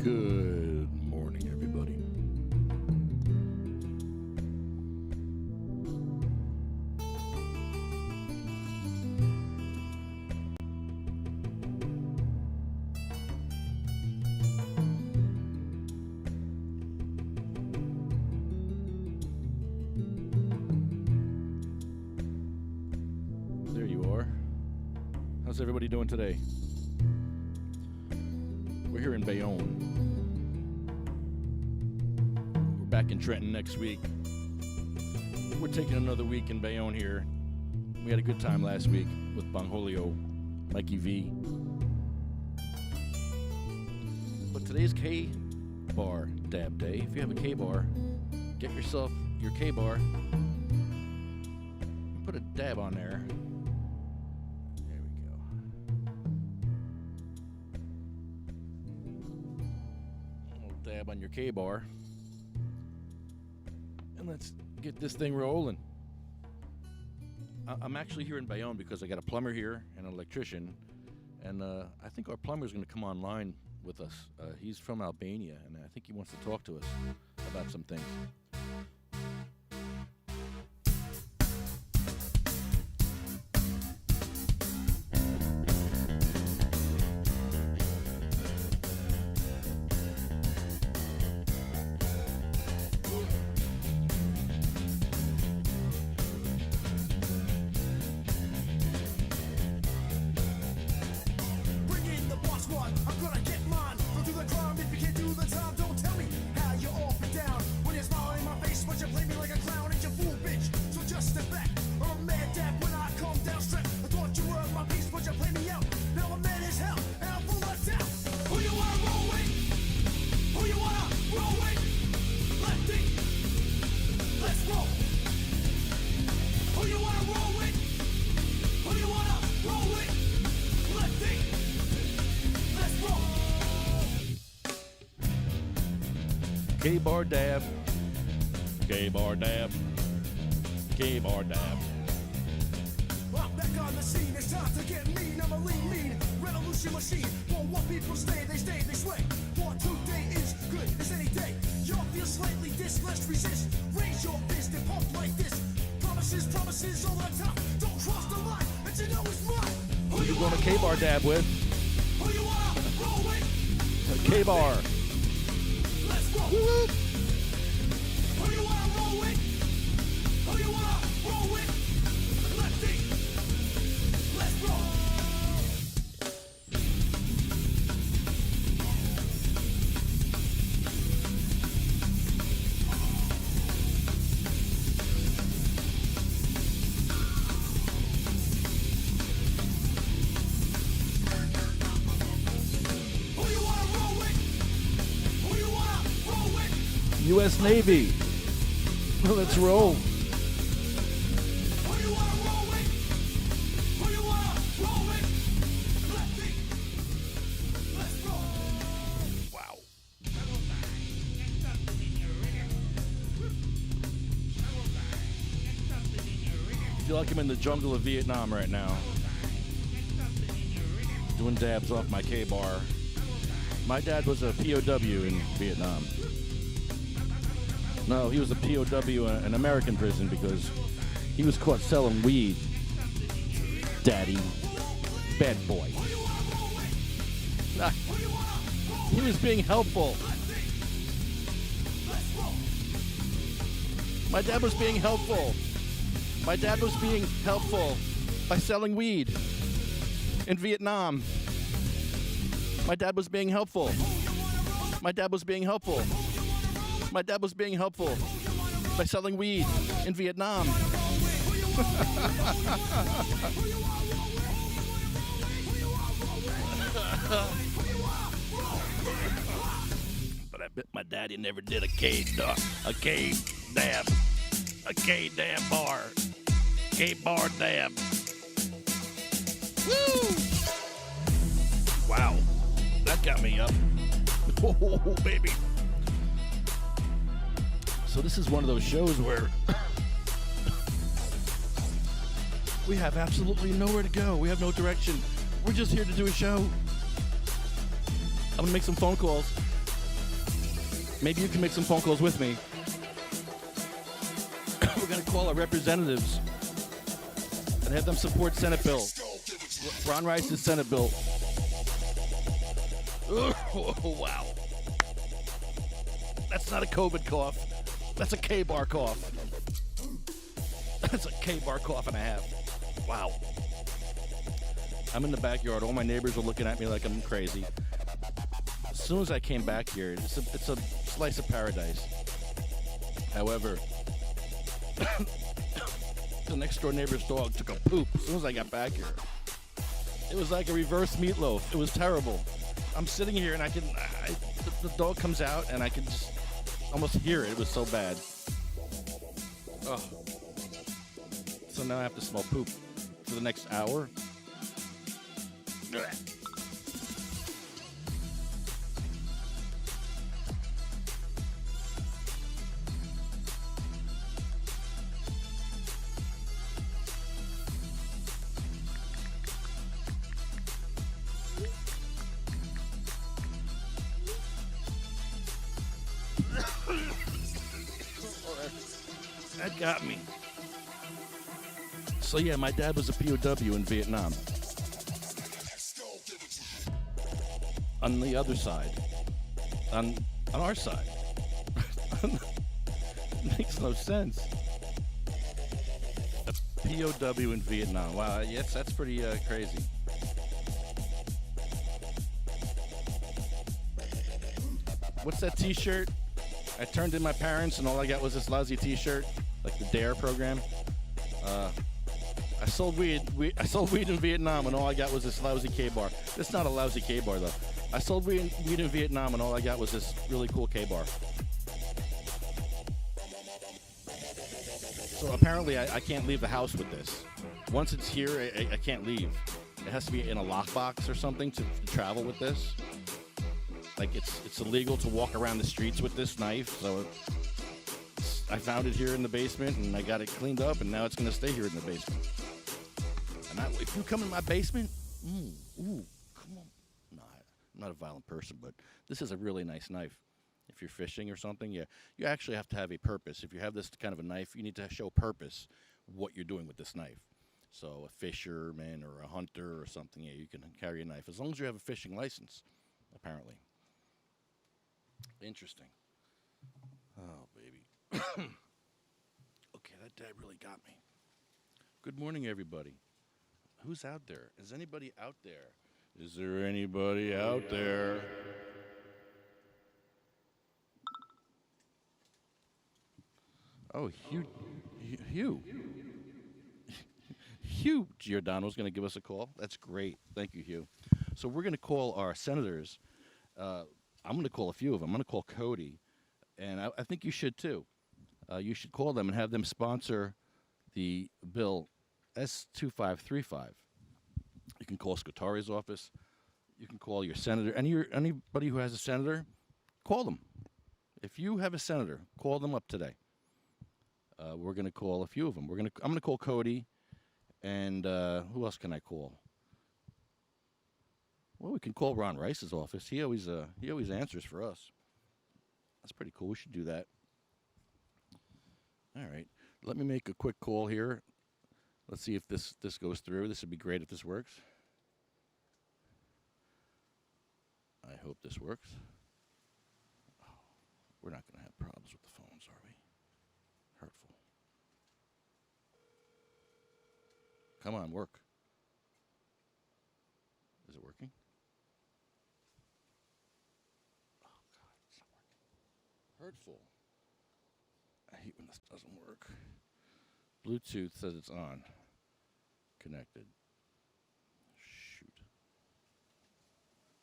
Good morning, everybody. There you are. How's everybody doing today? We're here in Bayonne. We're back in Trenton next week. We're taking another week in Bayonne here. We had a good time last week with Bongholio, Mikey V. But today's K-Bar Dab Day. If you have a K-Bar, get yourself your K-Bar and put a dab on there. There we go. A little dab on your K-Bar. And let's get this thing rolling. I'm actually here in Bayonne because I got a plumber here and an electrician. And I think our plumber is going to come online with us. He's from Albania, and I think he wants to talk to us about some things. K-Bar Dab, K-Bar Dab, K-Bar Dab. I'm back on the scene, it's time to get mean. I'm a lean, revolution machine. For what people stay, they sway. For today is good as any day. Y'all feel slightly dis, let's resist. Raise your fist and pump like this. Promises all the time. Don't cross the line, but you know it's mine. Who you going to K-Bar Dab with? Who you wanna roll with? K-Bar. Let's go. Who you wanna roll with? Who you wanna roll with? Lefty. Let's roll. Who you wanna roll with? Who you wanna roll with? U.S. Navy. Let's roll. Who you wanna roll with? Who you wanna roll with? Lefty. Let's roll. Wow. I feel like I'm in the jungle of Vietnam right now. Doing dabs off my K-Bar. My dad was a POW in Vietnam. No, he was a POW in an American prison because he was caught selling weed. Daddy. Bad boy. He was being helpful. My dad was being helpful. My dad was being helpful by selling weed in Vietnam. My dad was being helpful. My dad was being helpful. My dad was being helpful by selling weed in Vietnam. But I bet my daddy never did a K-dab bar. K-Bar Dab. Woo! Wow, that got me up. Oh, baby. So this is one of those shows where we have absolutely nowhere to go. We have no direction. We're just here to do a show. I'm gonna make some phone calls. Maybe you can make some phone calls with me. We're going to call our representatives and have them support Senate bill. Ron Rice's Senate bill. Oh, wow. That's not a COVID cough. That's a K-bar cough. That's a K-bar cough and a half. Wow. I'm in the backyard. All my neighbors are looking at me like I'm crazy. As soon as I came back here, it's a slice of paradise. However, the next door neighbor's dog took a poop as soon as I got back here. It was like a reverse meatloaf. It was terrible. I'm sitting here and the dog comes out and I can just almost hear it. It was so bad. Oh. So now I have to smell poop for the next hour. That got me. So yeah, my dad was a POW in Vietnam. On the other side. On our side. Makes no sense. A POW in Vietnam. Wow, yes, that's pretty crazy. What's that t-shirt? I turned in my parents and all I got was this lousy t-shirt, like the DARE program. I sold weed in Vietnam and all I got was this lousy K-bar. It's not a lousy K-bar though. I sold weed in Vietnam and all I got was this really cool K-bar. So apparently I can't leave the house with this. Once it's here, I can't leave. It has to be in a lockbox or something to travel with this. Like it's illegal to walk around the streets with this knife, so I found it here in the basement and I got it cleaned up and now it's gonna stay here in the basement. And if you come in my basement, come on. No, I'm not a violent person, but this is a really nice knife. If you're fishing or something, yeah, you actually have to have a purpose. If you have this kind of a knife, you need to show purpose what you're doing with this knife. So a fisherman or a hunter or something, yeah, you can carry a knife as long as you have a fishing license, apparently. Interesting. Oh, baby. Okay, that dad really got me. Good morning, everybody. Who's out there? Is anybody out there? Is there anybody out there? Oh, Hugh. Hugh Giordano's going to give us a call. That's great. Thank you, Hugh. So we're going to call our senators. I'm going to call a few of them. I'm going to call Cody, and I think you should too. You should call them and have them sponsor the bill S2535. You can call Scutari's office. You can call your senator. Anybody who has a senator, call them. If you have a senator, call them up today. We're going to call a few of them. I'm going to call Cody, and who else can I call? Well, we can call Ron Rice's office. He always answers for us. That's pretty cool. We should do that. All right. Let me make a quick call here. Let's see if this goes through. This would be great if this works. I hope this works. Oh, we're not going to have problems with the phones, are we? Hurtful. Come on, work. Is it working? Oh, God, it's not working. Hurtful. I hate when this doesn't work. Bluetooth says it's on. Connected. Shoot.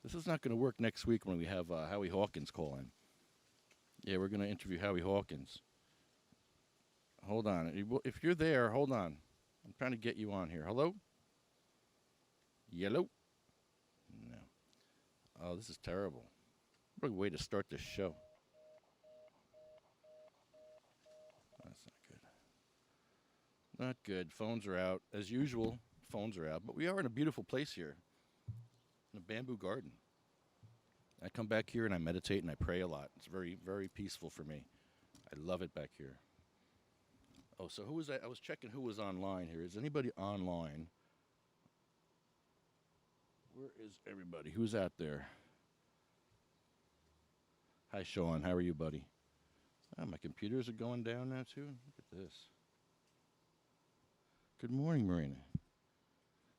This is not going to work next week when we have Howie Hawkins call in. Yeah, we're going to interview Howie Hawkins. Hold on. If you're there, hold on. I'm trying to get you on here. Hello? Yellow? No. Oh, this is terrible. What a way to start this show. That's not good. Not good. Phones are out. As usual, phones are out. But we are in a beautiful place here. In a bamboo garden. I come back here and I meditate and I pray a lot. It's very, very peaceful for me. I love it back here. Oh, so who was that? I was checking who was online here. Is anybody online? Where is everybody? Who's out there? Hi, Sean. How are you, buddy? Oh, my computers are going down now, too. Look at this. Good morning, Marina.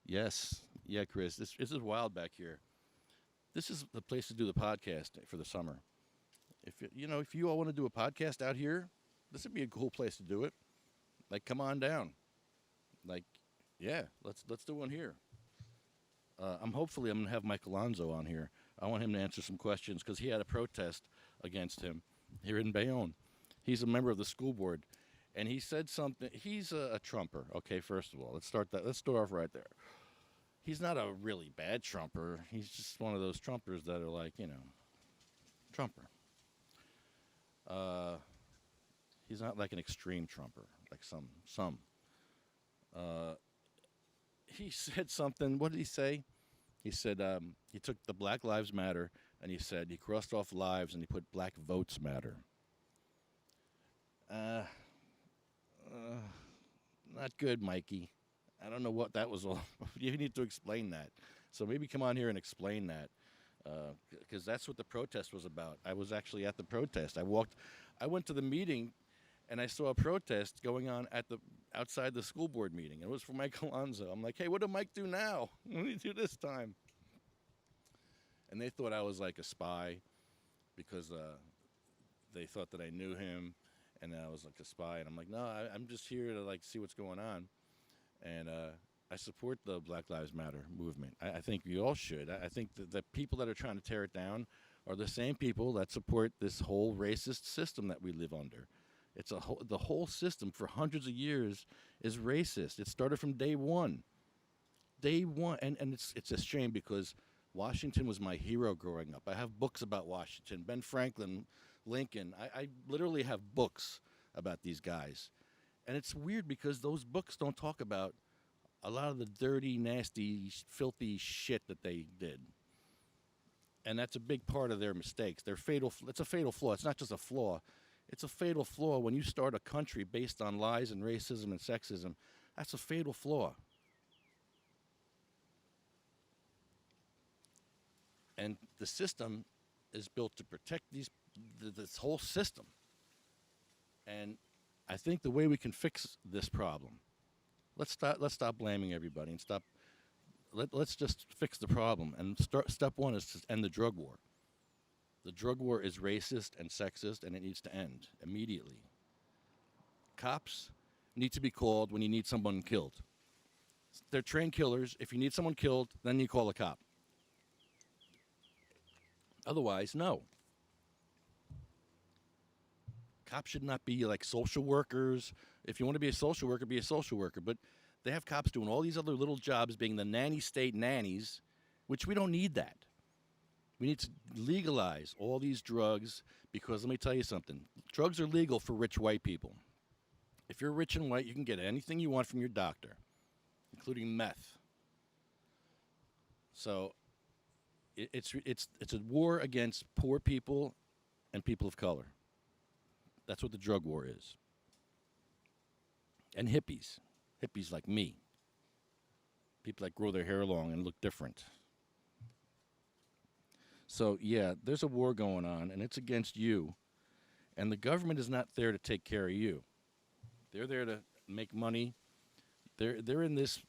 Yes. Yeah, Chris. This is wild back here. This is the place to do the podcast for the summer. If you all want to do a podcast out here, this would be a cool place to do it. Like, come on down. Like, yeah, let's do one here. I'm gonna have Mike Alonso on here. I want him to answer some questions because he had a protest against him here in Bayonne. He's a member of the school board, and he said something. He's a Trumper. Okay, first of all, let's start off right there. He's not a really bad Trumper. He's just one of those Trumpers that are like, Trumper. He's not like an extreme Trumper, like some. He said something. What did he say? He said he took the Black Lives Matter and he said he crossed off lives and he put Black Votes Matter. Not good, Mikey. I don't know what that was all. You need to explain that. So maybe come on here and explain that, because that's what the protest was about. I was actually at the protest. I went to the meeting, and I saw a protest going on outside the school board meeting. It was for Mike Alonso. I'm like, hey, what did Mike do now? What did he do this time? And they thought I was like a spy because they thought that I knew him and I was like a spy. And I'm like, no, I'm just here to like see what's going on. And I support the Black Lives Matter movement. I think we all should. I think that the people that are trying to tear it down are the same people that support this whole racist system that we live under. The whole system for hundreds of years is racist. It started from day one. And it's a shame because Washington was my hero growing up. I have books about Washington, Ben Franklin, Lincoln. I literally have books about these guys. And it's weird because those books don't talk about a lot of the dirty, nasty, filthy shit that they did. And that's a big part of their mistakes. It's a fatal flaw. It's not just a flaw. It's a fatal flaw when you start a country based on lies and racism and sexism. That's a fatal flaw. And the system is built to protect this whole system. And I think the way we can fix this problem, let's stop blaming everybody and let's just fix the problem. And step one is to end the drug war. The drug war is racist and sexist, and it needs to end immediately. Cops need to be called when you need someone killed. They're trained killers. If you need someone killed, then you call a cop. Otherwise, no. Cops should not be like social workers. If you want to be a social worker, be a social worker. But they have cops doing all these other little jobs, being the nanny state nannies, which we don't need that. We need to legalize all these drugs because let me tell you something. Drugs are legal for rich white people. If you're rich and white, you can get anything you want from your doctor, including meth. So it's a war against poor people and people of color. That's what the drug war is. And hippies. Hippies like me. People that grow their hair long and look different. So, yeah, there's a war going on, and it's against you. And the government is not there to take care of you. They're there to make money. They're in this.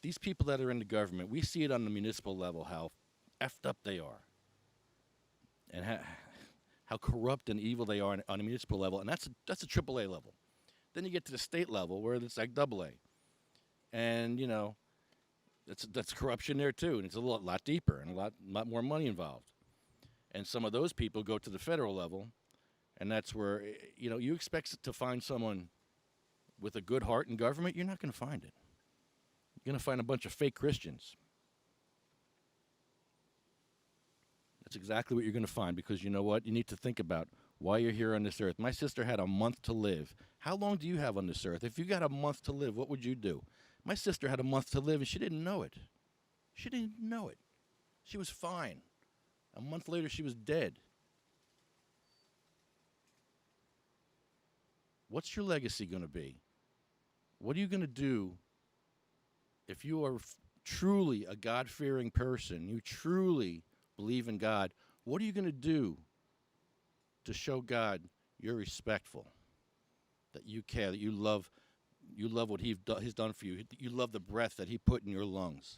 These people that are in the government, we see it on the municipal level, how effed up they are. And how corrupt and evil they are on a municipal level. And that's a AAA level. Then you get to the state level where it's like AA. And, that's corruption there, too. And it's a lot deeper and a lot more money involved. And some of those people go to the federal level, and that's where, you expect to find someone with a good heart in government. You're not going to find it. You're going to find a bunch of fake Christians. That's exactly what you're going to find because you know what? You need to think about why you're here on this earth. My sister had a month to live. How long do you have on this earth? If you got a month to live, what would you do? My sister had a month to live, and she didn't know it. She didn't know it. She was fine. A month later, she was dead. What's your legacy going to be? What are you going to do if you are truly a God-fearing person, you truly believe in God? What are you going to do to show God you're respectful, that you care, that you love what he's done for you, you love the breath that he put in your lungs?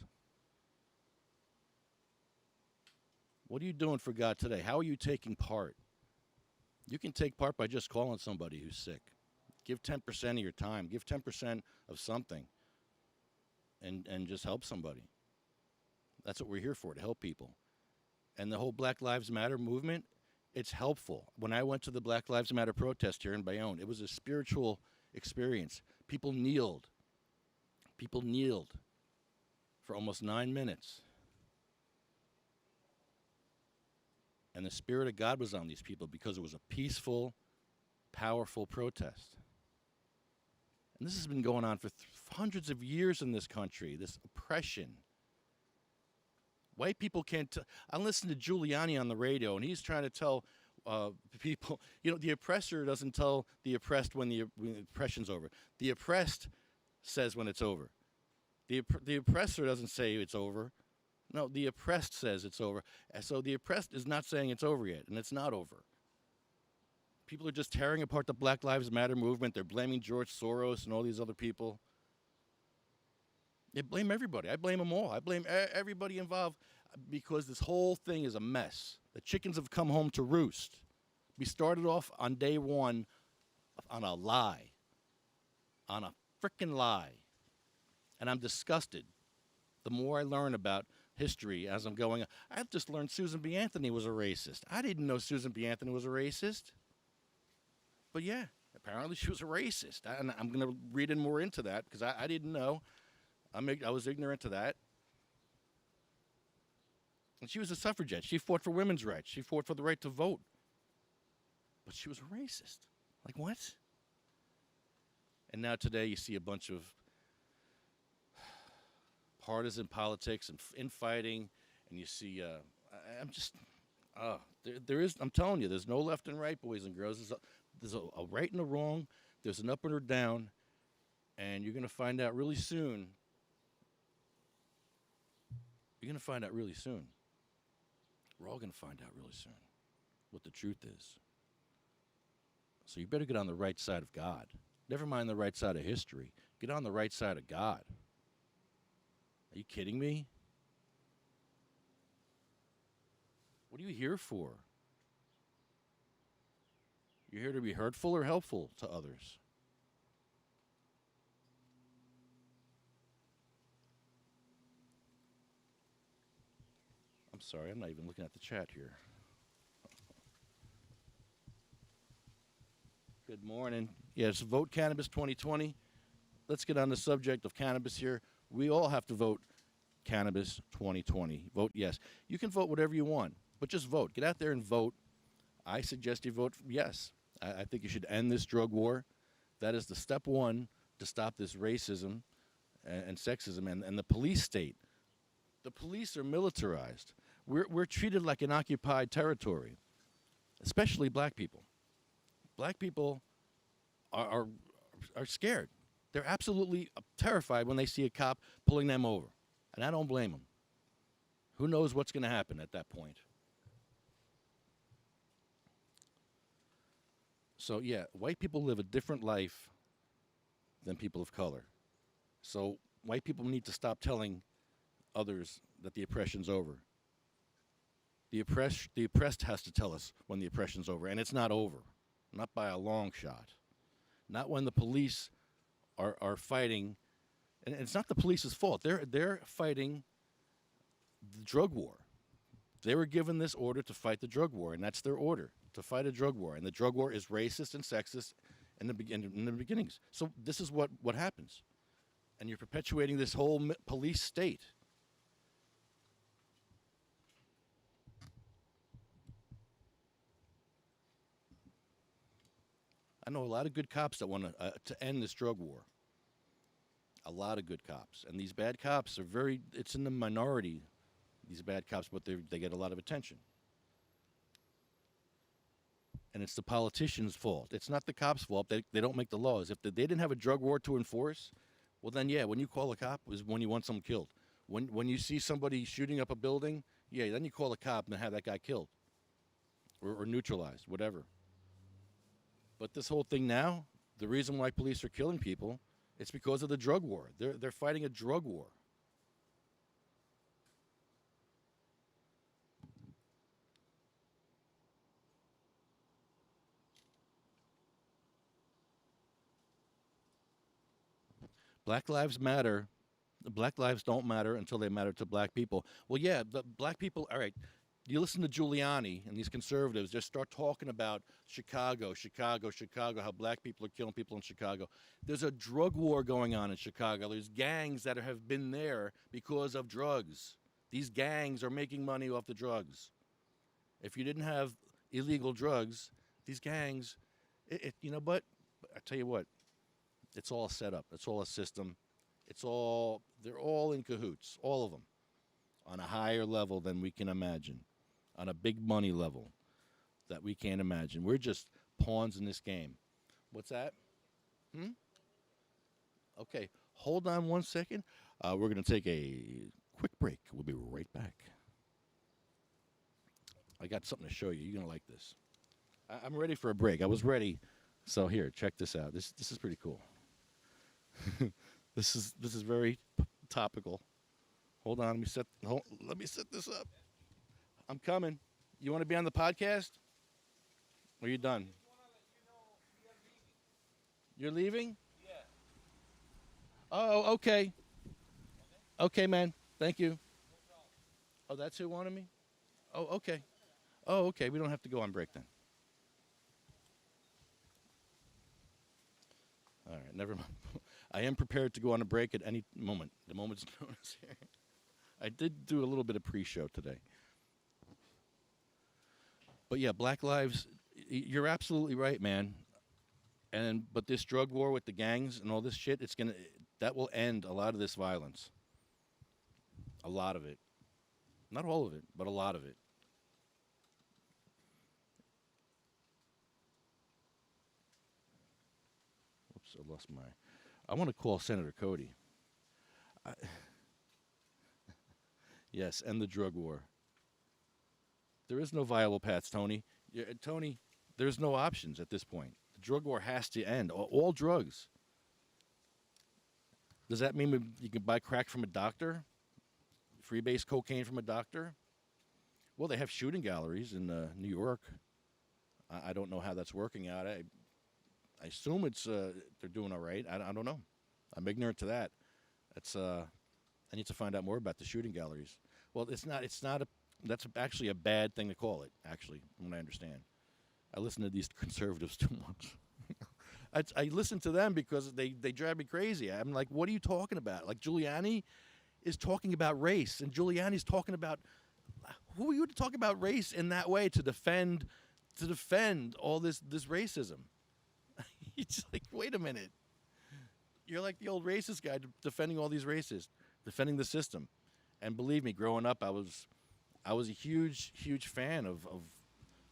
What are you doing for God today? How are you taking part? You can take part by just calling somebody who's sick. Give 10% of your time. Give 10% of something and just help somebody. That's what we're here for, to help people. And the whole Black Lives Matter movement, it's helpful. When I went to the Black Lives Matter protest here in Bayonne, it was a spiritual experience. People kneeled. People kneeled for almost 9 minutes. And the Spirit of God was on these people because it was a peaceful, powerful protest. And this has been going on for hundreds of years in this country, this oppression. White people can't. I listen to Giuliani on the radio, and he's trying to tell people, the oppressor doesn't tell the oppressed when the oppression's over. The oppressed says when it's over. The oppressor doesn't say it's over. No, the oppressed says it's over. And so the oppressed is not saying it's over yet, and it's not over. People are just tearing apart the Black Lives Matter movement. They're blaming George Soros and all these other people. They blame everybody. I blame them all. I blame everybody involved because this whole thing is a mess. The chickens have come home to roost. We started off on day one on a lie. On a frickin' lie. And I'm disgusted. The more I learn about history as I'm going, I've just learned Susan B. Anthony was a racist. I didn't know Susan B. Anthony was a racist. But yeah, apparently she was a racist. And I'm going to read in more into that because I didn't know. I was ignorant to that. And she was a suffragette. She fought for women's rights. She fought for the right to vote. But she was a racist. Like what? And now today you see a bunch of partisan politics and infighting, and you see, I'm telling you, there's no left and right, boys and girls. There's a right and a wrong. There's an up and a down, and you're going to find out really soon. You're going to find out really soon. We're all going to find out really soon what the truth is. So you better get on the right side of God. Never mind the right side of history. Get on the right side of God. Are you kidding me? What are you here for? You're here to be hurtful or helpful to others? I'm sorry, I'm not even looking at the chat here. Good morning. Yes, Vote Cannabis 2020. Let's get on the subject of cannabis here. We all have to vote Cannabis 2020. Vote yes. You can vote whatever you want, but just vote. Get out there and vote. I suggest you vote yes. I think you should end this drug war. That is the step one to stop this racism and sexism and the police state. The police are militarized. We're treated like an occupied territory, especially black people. Black people are scared. They're absolutely terrified when they see a cop pulling them over. And I don't blame them. Who knows what's going to happen at that point? So, yeah, white people live a different life than people of color. So white people need to stop telling others that the oppression's over. The oppressed has to tell us when the oppression's over, and it's not over. Not by a long shot. Not when the police are fighting, and it's not the police's fault. They're fighting the drug war. They were given this order to fight the drug war, and that's their order, to fight a drug war. And the drug war is racist and sexist in the beginnings. So this is what happens. And you're perpetuating this whole police state. I know a lot of good cops that want to end this drug war. A lot of good cops. And these bad cops are it's in the minority, these bad cops, but they get a lot of attention. and it's the politicians' fault. It's not the cops' fault. They don't make the laws. If they didn't have a drug war to enforce, well, then, yeah, when you call a cop is when you want someone killed. When you see somebody shooting up a building, yeah, then you call a cop and have that guy killed or neutralized, whatever. But this whole thing now, the reason why police are killing people, it's because of the drug war. They're fighting a drug war. Black lives matter. Black lives don't matter until they matter to black people. Well, yeah, the black people, all right. You listen to Giuliani and these conservatives, just start talking about Chicago, how black people are killing people in Chicago. There's a drug war going on in Chicago. There's gangs that have been there because of drugs. These gangs are making money off the drugs. If you didn't have illegal drugs, these gangs, you know, but I tell you what, it's all set up. It's all a system. They're all in cahoots, all of them, on a higher level than we can imagine, on a big money level that we can't imagine. We're just pawns in this game. What's that? Okay, hold on one second. We're going to take a quick break. We'll be right back. I got something to show you. You're going to like this. I'm ready for a break. I was ready. So here, check this out. This is pretty cool. This is very topical. Hold on, let me set this up. I'm coming. You want to be on the podcast? Or are you done? You're leaving? Yeah. Oh, okay. Okay, man. Thank you. Oh, that's who wanted me? Oh, okay. Oh, okay. We don't have to go on break then. All right, never mind. I am prepared to go on a break at any moment. The moment's notice here. I did do a little bit of pre-show today. But yeah, Black Lives, you're absolutely right, man. But this drug war with the gangs and all this shit, that will end a lot of this violence. A lot of it. Not all of it, but a lot of it. Oops, I lost I want to call Senator Cody. Yes, end the drug war. There is no viable paths, Tony. Tony, there's no options at this point. The drug war has to end. All drugs. Does that mean you can buy crack from a doctor? Freebase cocaine from a doctor? Well, they have shooting galleries in New York. I don't know how that's working out. I assume they're doing all right. I don't know. I'm ignorant to that. I need to find out more about the shooting galleries. Well, that's actually a bad thing to call it, actually, from what I understand. I listen to these conservatives too much. I listen to them because they drive me crazy. I'm like, what are you talking about? Like, Giuliani is talking about race, and Giuliani's talking about, who are you to talk about race in that way to defend all this racism? It's like, wait a minute. You're like the old racist guy defending all these racists, defending the system. And believe me, growing up, I was a huge fan of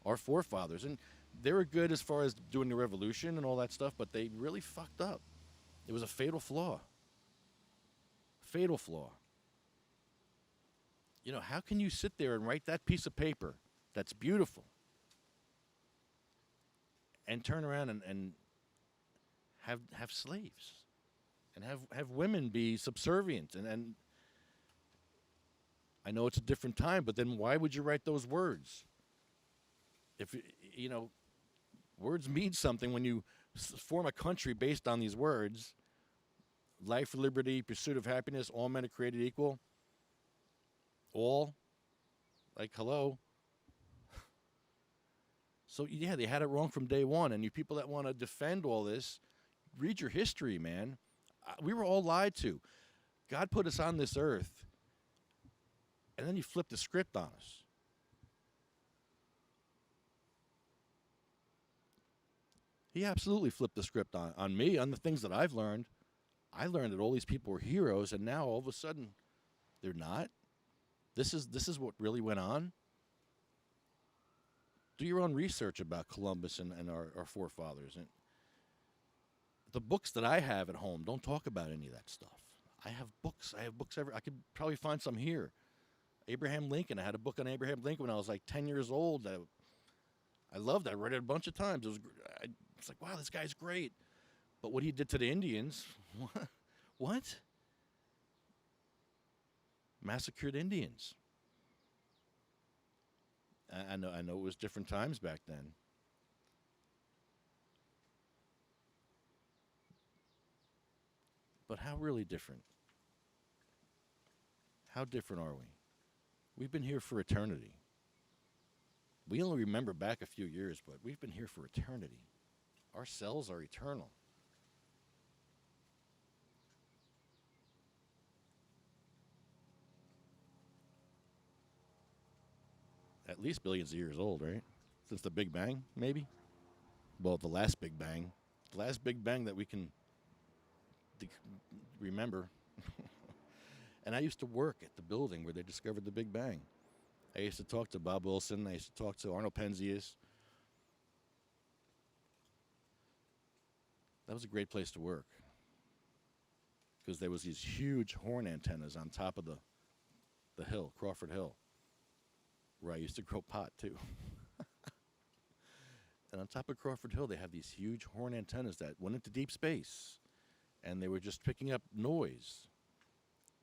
our forefathers. And they were good as far as doing the revolution and all that stuff, but they really fucked up. It was a fatal flaw. Fatal flaw. You know, how can you sit there and write that piece of paper that's beautiful and turn around and have slaves and have women be subservient? And I know it's a different time, but then why would you write those words? If, you know, words mean something when you form a country based on these words. Life, liberty, pursuit of happiness, all men are created equal. All. Like, hello. So, yeah, they had it wrong from day one. And you people that want to defend all this, read your history, man. We were all lied to. God put us on this earth, and then he flipped the script on us. He absolutely flipped the script on me, on the things that I've learned. I learned that all these people were heroes, and now all of a sudden, they're not. This is what really went on. Do your own research about Columbus and our forefathers. And the books that I have at home don't talk about any of that stuff. I have books. I could probably find some here. Abraham Lincoln. I had a book on Abraham Lincoln when I was like 10 years old. I loved it. I read it a bunch of times. It's like, wow, this guy's great. But what he did to the Indians, what? Massacred Indians. I know it was different times back then. But how really different? How different are we? We've been here for eternity. We only remember back a few years, but we've been here for eternity. Our cells are eternal. At least billions of years old, right? Since the Big Bang, maybe? Well, the last Big Bang. The last Big Bang that we can remember. And I used to work at the building where they discovered the Big Bang. I used to talk to Bob Wilson. I used to talk to Arnold Penzias. That was a great place to work. Because there was these huge horn antennas on top of the hill, Crawford Hill, where I used to grow pot too. And on top of Crawford Hill, they have these huge horn antennas that went into deep space. And they were just picking up noise.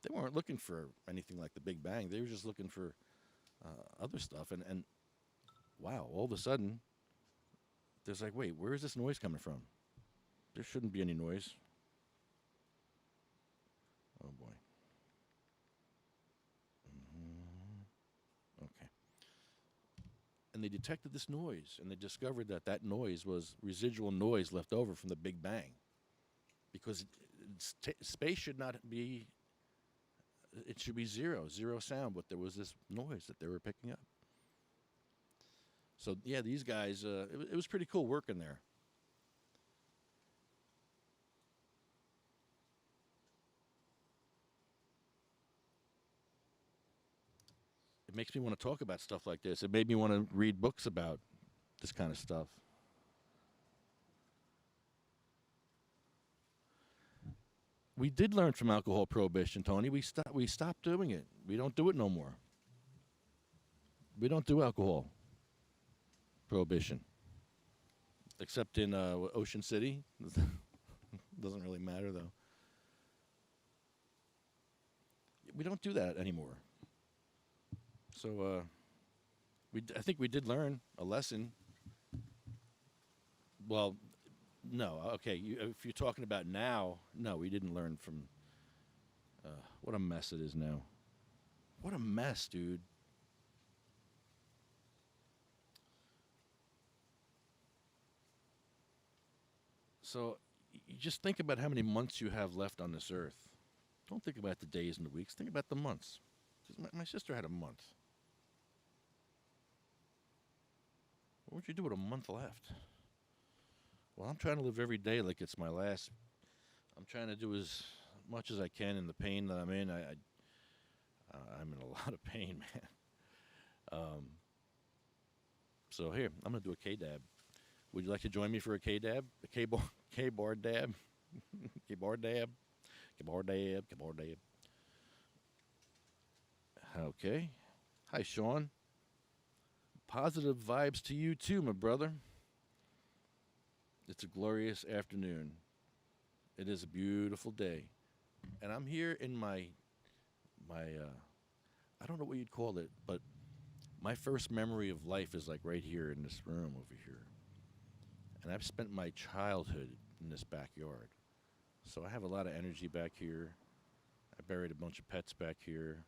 They weren't looking for anything like the Big Bang. They were just looking for other stuff. And wow, all of a sudden, there's like, wait, where is this noise coming from? There shouldn't be any noise. Oh, boy. Okay. And they detected this noise, and they discovered that noise was residual noise left over from the Big Bang. Because space should not be, it should be zero sound, but there was this noise that they were picking up. So, yeah, these guys, it was pretty cool working there. It makes me want to talk about stuff like this. It made me want to read books about this kind of stuff. We did learn from alcohol prohibition, Tony. We stopped doing it. We don't do it no more. We don't do alcohol prohibition. Except in Ocean City. Doesn't really matter, though. We don't do that anymore. So I think we did learn a lesson. Well, no, okay. If you're talking about now, no, we didn't learn from. What a mess it is now. What a mess, dude. So you just think about how many months you have left on this earth. Don't think about the days and the weeks. Think about the months. 'Cause my sister had a month. What would you do with a month left? Well, I'm trying to live every day like it's my last. I'm trying to do as much as I can in the pain that I'm in. I'm in a lot of pain, man. So here, I'm going to do a K-dab. Would you like to join me for a K-dab? A K-bar dab? K-bar dab? K-bar dab? K-bar dab? Okay. Hi, Sean. Positive vibes to you too, my brother. It's a glorious afternoon. It is a beautiful day. And I'm here in my I don't know what you'd call it, but my first memory of life is like right here in this room over here. And I've spent my childhood in this backyard. So I have a lot of energy back here. I buried a bunch of pets back here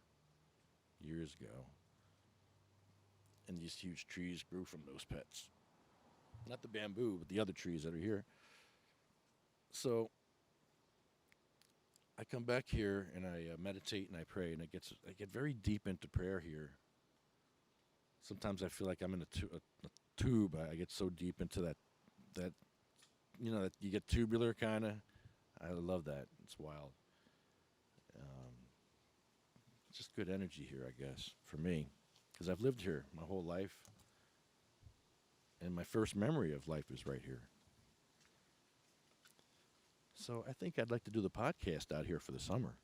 years ago. And these huge trees grew from those pets. Not the bamboo, but the other trees that are here. So I come back here and I meditate and I pray, and I get very deep into prayer here. Sometimes I feel like I'm in a tube. I get so deep into that that you get tubular kind of. I love that. It's wild. Just good energy here, I guess, for me, because I've lived here my whole life. And my first memory of life is right here. So I think I'd like to do the podcast out here for the summer.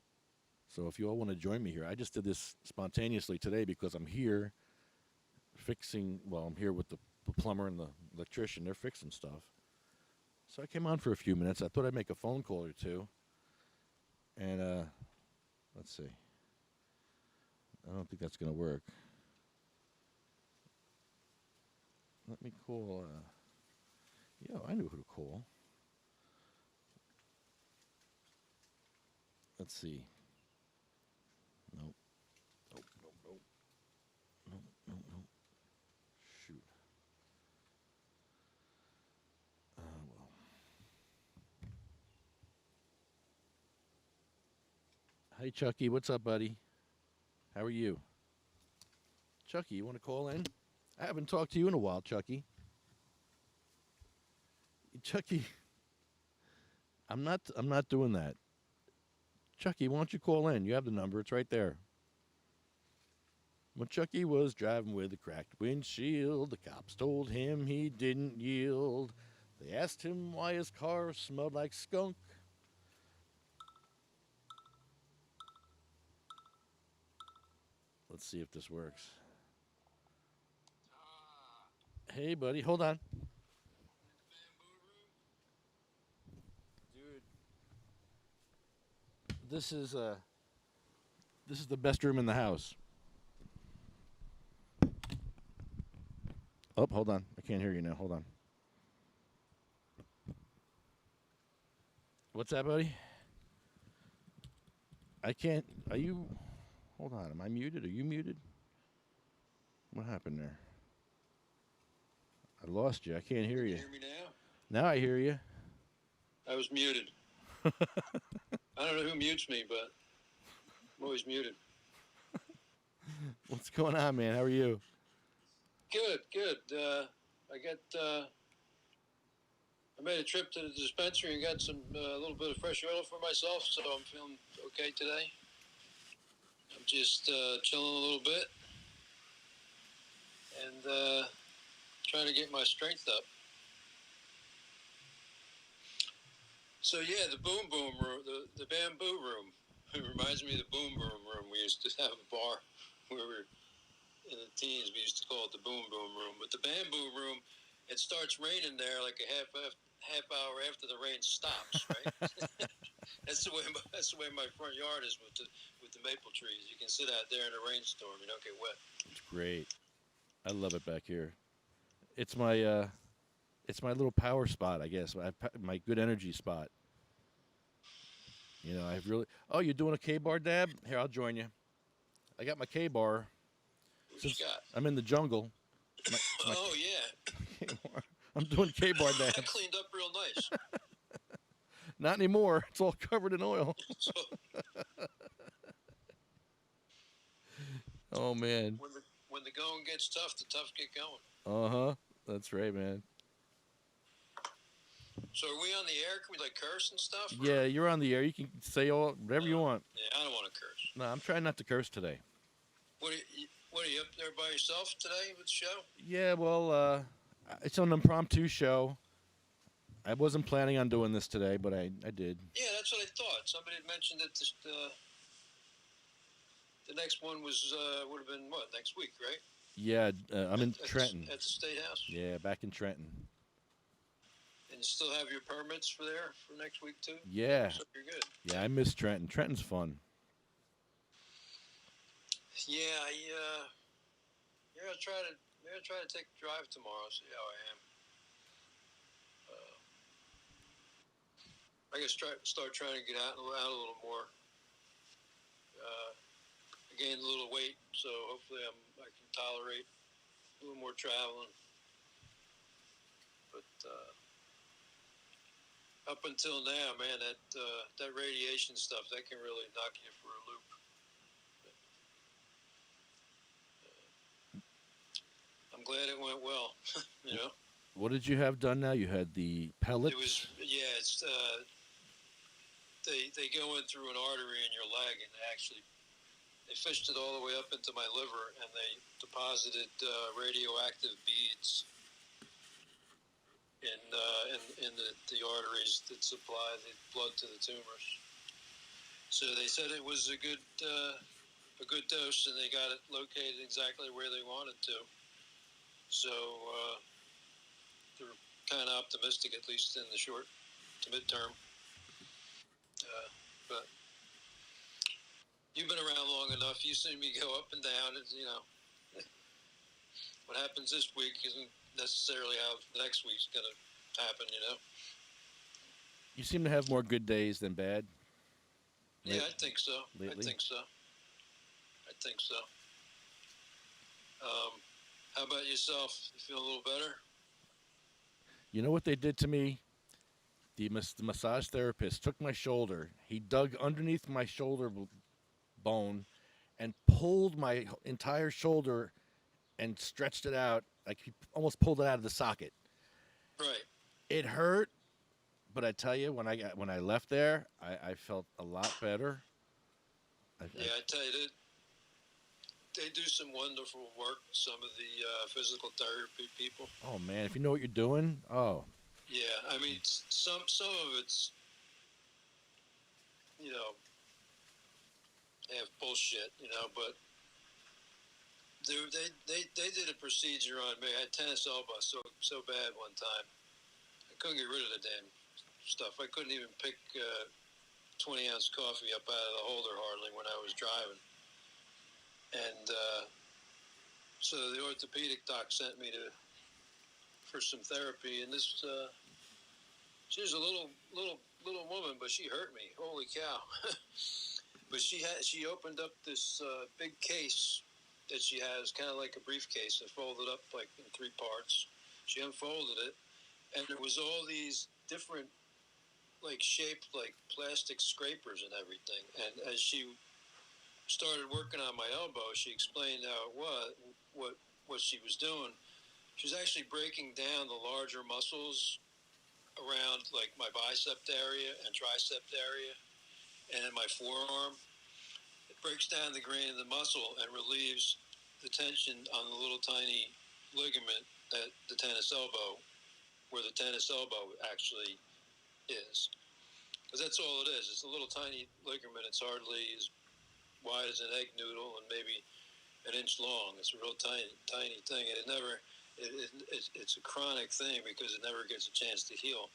So if you all want to join me here, I just did this spontaneously today because I'm here I'm here with the plumber and the electrician. They're fixing stuff. So I came on for a few minutes. I thought I'd make a phone call or two. And let's see. I don't think that's going to work. Let me call. I knew who to call. Let's see. Nope. Nope. Shoot. Well. Hey, Chucky. What's up, buddy? How are you? Chucky, you want to call in? I haven't talked to you in a while, Chucky. Chucky, I'm not doing that. Chucky, why don't you call in? You have the number. It's right there. When Chucky was driving with a cracked windshield, the cops told him he didn't yield. They asked him why his car smelled like skunk. Let's see if this works. Hey, buddy, hold on. Dude, this is the best room in the house. Oh, hold on. I can't hear you now. Hold on. What's that, buddy? I can't. Are you? Hold on. Am I muted? Are you muted? What happened there? I lost you. I can't hear you. Can you hear me now? Now I hear you. I was muted. I don't know who mutes me, but I'm always muted. What's going on, man? How are you? Good. I made a trip to the dispensary and got a little bit of fresh oil for myself, so I'm feeling okay today. I'm just chilling a little bit and trying to get my strength up. So yeah, the boom boom room, the bamboo room. It reminds me of the boom boom room. We used to have a bar where we were in the teens. We used to call it the boom boom room. But the bamboo room, it starts raining there like a half hour after the rain stops, right? That's the way my front yard is with the maple trees. You can sit out there in a rainstorm. You don't get wet. It's great. I love it back here. It's my little power spot, I guess. My good energy spot. You know, I've really. Oh, you're doing a K-bar dab? Here, I'll join you. I got my K-bar. Since I'm in the jungle. Oh yeah. I'm doing K-bar dabs. That cleaned up real nice. Not anymore. It's all covered in oil. Oh man. When the going gets tough, the tough get going. Uh-huh. That's right, man. So are we on the air? Can we curse and stuff? Yeah, you're on the air. You can say whatever you want. Yeah, I don't want to curse. No, I'm trying not to curse today. What are you up there by yourself today with the show? Yeah, well, it's an impromptu show. I wasn't planning on doing this today, but I did. Yeah, that's what I thought. Somebody had mentioned that the next one would have been next week, right? Yeah, I'm in Trenton. At the State House? Yeah, back in Trenton. And you still have your permits for next week too? Yeah. So you're good. Yeah, I miss Trenton. Trenton's fun. Yeah, I'll try to take a drive tomorrow, see how I am. I guess start trying to get out a little more. I gained a little weight, so hopefully I can tolerate a little more traveling. But up until now, man, that radiation stuff, that can really knock you for a loop. I'm glad it went well, you know. What did you have done now? You had the pellets? It was, it's, they go in through an artery in your leg, and they fished it all the way up into my liver, and they deposited radioactive beads in the arteries that supply the blood to the tumors. So they said it was a good dose, and they got it located exactly where they wanted to. So they're kind of optimistic, at least in the short to midterm. But you've been around long enough. You see me go up and down. And, what happens this week isn't necessarily how the next week's going to happen, You seem to have more good days than bad. Yeah, I think so. Lately? I think so. How about yourself? You feel a little better? You know what they did to me? The massage therapist took my shoulder. He dug underneath my shoulder bone and pulled my entire shoulder and stretched it out. Like he almost pulled it out of the socket. Right. It hurt, but I tell you, when I left there, I felt a lot better. I tell you, they do some wonderful work. Some of the physical therapy people. Oh man, if you know what you're doing, oh. Yeah, I mean, some of it's, have bullshit, but they did a procedure on me. I had tennis elbow so bad one time. I couldn't get rid of the damn stuff. I couldn't even pick 20-ounce coffee up out of the holder hardly when I was driving. And so the orthopedic doc sent me for some therapy, and this she was a little woman, but she hurt me. Holy cow! But she opened up this big case that she has, kind of like a briefcase, and folded up like in 3 parts. She unfolded it, and there was all these different, like shaped like plastic scrapers and everything. And as she started working on my elbow, she explained how it was, what she was doing. She was actually breaking down the larger muscles around like my bicep area and tricep area and in my forearm. It breaks down the grain of the muscle and relieves the tension on the little tiny ligament at the tennis elbow, where the tennis elbow actually is. Because that's all it is. It's a little tiny ligament. It's hardly as wide as an egg noodle and maybe an inch long. It's a real tiny thing, and it's a chronic thing because it never gets a chance to heal.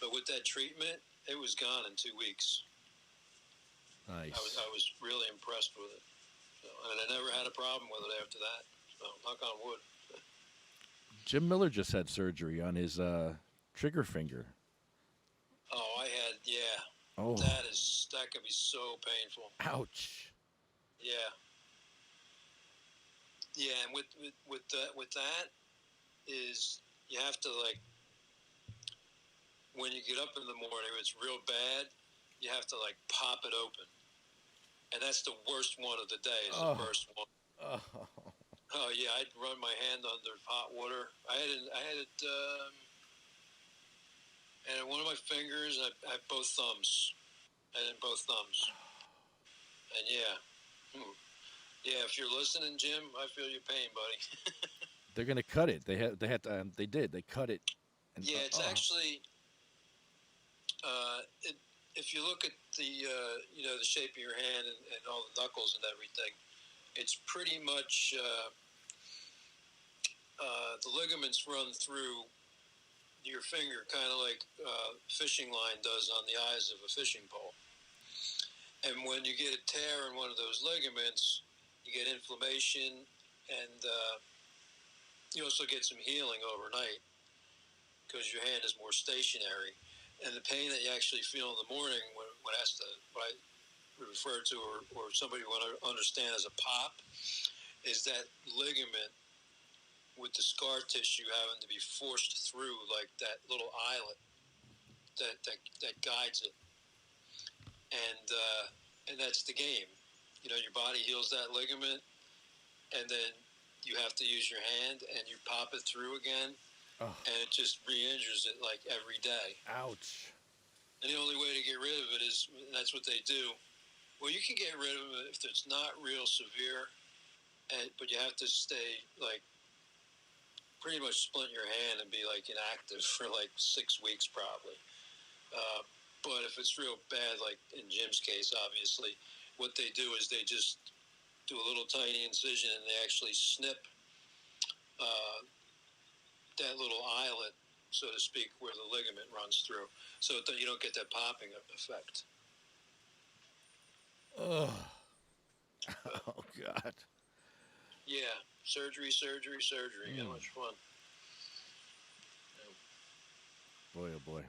But with that treatment, it was gone in 2 weeks. Nice. I was really impressed with it. So, and I never had a problem with it after that. So, knock on wood. Jim Miller just had surgery on his trigger finger. Oh, I had, yeah. Oh. That could be so painful. Ouch. Yeah. Yeah, and with that is you have to, like, when you get up in the morning, if it's real bad, you have to like pop it open, and that's the worst one of the day. Is the first one. Oh yeah, I'd run my hand under hot water. I had it, and one of my fingers, I had both thumbs, and yeah. Yeah, if you're listening, Jim, I feel your pain, buddy. They're gonna cut it. They cut it. And, yeah, it's actually. If you look at the the shape of your hand and all the knuckles and everything, it's pretty much the ligaments run through your finger, kind of like fishing line does on the eyes of a fishing pole. And when you get a tear in one of those ligaments, you get inflammation, and you also get some healing overnight because your hand is more stationary. And the pain that you actually feel in the morning when what I refer to or somebody want to understand as a pop is that ligament with the scar tissue having to be forced through like that little eyelet that guides it. And that's the game. Your body heals that ligament, and then you have to use your hand and you pop it through again. Oh. And it just re-injures it like every day. Ouch. And the only way to get rid of it is, that's what they do. Well, you can get rid of it if it's not real severe, but you have to stay, like, pretty much splint your hand and be like inactive for like 6 weeks probably. But if it's real bad, like in Jim's case, obviously, what they do is they just do a little tiny incision and they actually snip uh, that little eyelet, so to speak, where the ligament runs through, so that you don't get that popping effect. Ugh. Oh God. Yeah, surgery. How much fun. Boy, oh boy.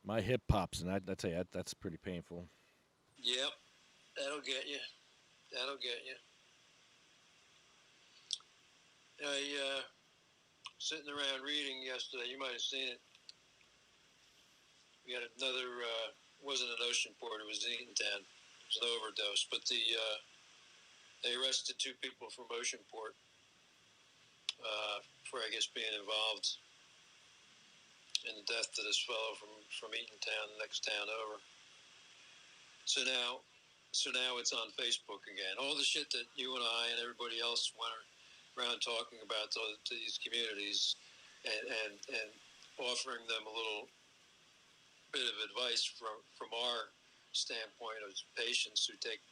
My hip pops, and I'd say that's pretty painful. Yep, that'll get you. That'll get you. I sitting around reading yesterday. You might have seen it. We had another. Wasn't an Oceanport. It was Eatontown. It was an overdose. But they arrested 2 people from Oceanport for, I guess, being involved in the death of this fellow from Eatontown, the next town over. So now it's on Facebook again. All the shit that you and I and everybody else went around talking about to these communities and offering them a little bit of advice from our standpoint as patients who take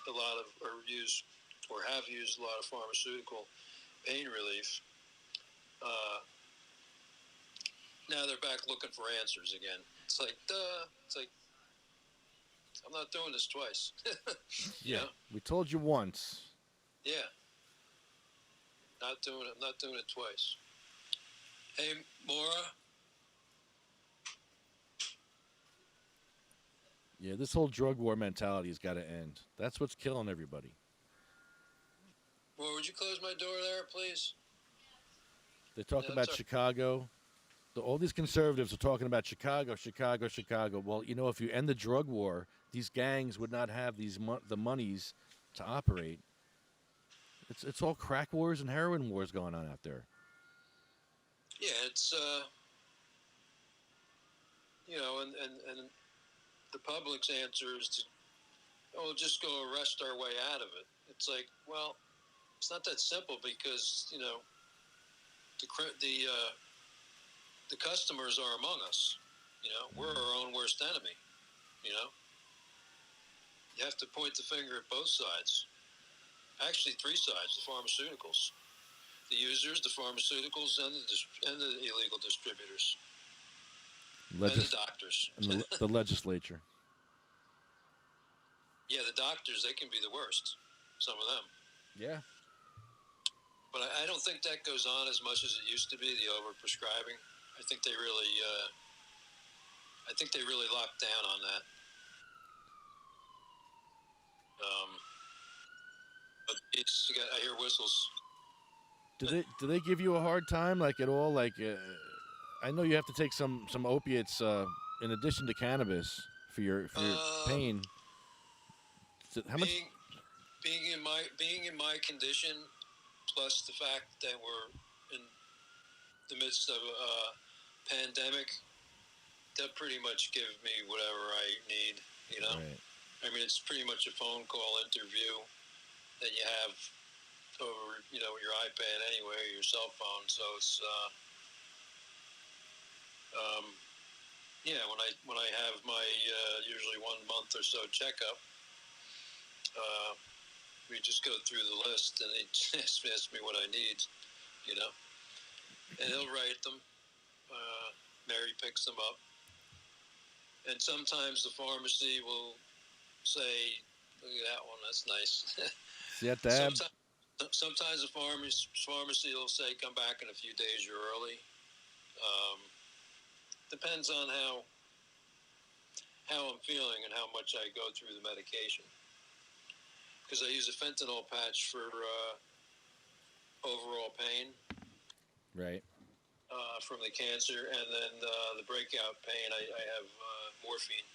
a lot of or use or have used a lot of pharmaceutical pain relief. Now they're back looking for answers again. It's like, duh. It's like, I'm not doing this twice. Yeah. We told you once. Yeah. I'm not doing it twice. Hey, Maura. Yeah, this whole drug war mentality has got to end. That's what's killing everybody. Maura, would you close my door there, please? They talk about Chicago. All these conservatives are talking about Chicago. Well, you know, if you end the drug war, these gangs would not have the monies to operate. It's all crack wars and heroin wars going on out there. Yeah, it's you know, and the public's answer is to, just go arrest our way out of it. It's like, well, it's not that simple because, you know, the customers are among us. You know, we're our own worst enemy. You know, you have to point the finger at both sides. Actually, 3 sides: the pharmaceuticals, the users, the pharmaceuticals, and the illegal distributors, and the doctors, and the legislature. Yeah, the doctors, they can be the worst. Some of them. Yeah. But I don't think that goes on as much as it used to be. The overprescribing. I think they really locked down on that. But I hear whistles. Do they give you a hard time, like at all? Like, I know you have to take some opiates in addition to cannabis for your pain. How much? Being in my condition, plus the fact that we're in the midst of a pandemic, that pretty much give me whatever I need. You know, right. I mean, it's pretty much a phone call interview that you have over, you know, your iPad anyway, or your cell phone. So it's, yeah. When I have my usually 1 month or so checkup, we just go through the list and they just ask me what I need, you know, and he'll write them. Mary picks them up, and sometimes the pharmacy will say, "Look at that one, that's nice." See that dab? Sometimes the pharmacy will say, "Come back in a few days. You're early." Depends on how I'm feeling and how much I go through the medication. Because I use a fentanyl patch for overall pain. Right. From the cancer, and then the breakout pain, I have morphine.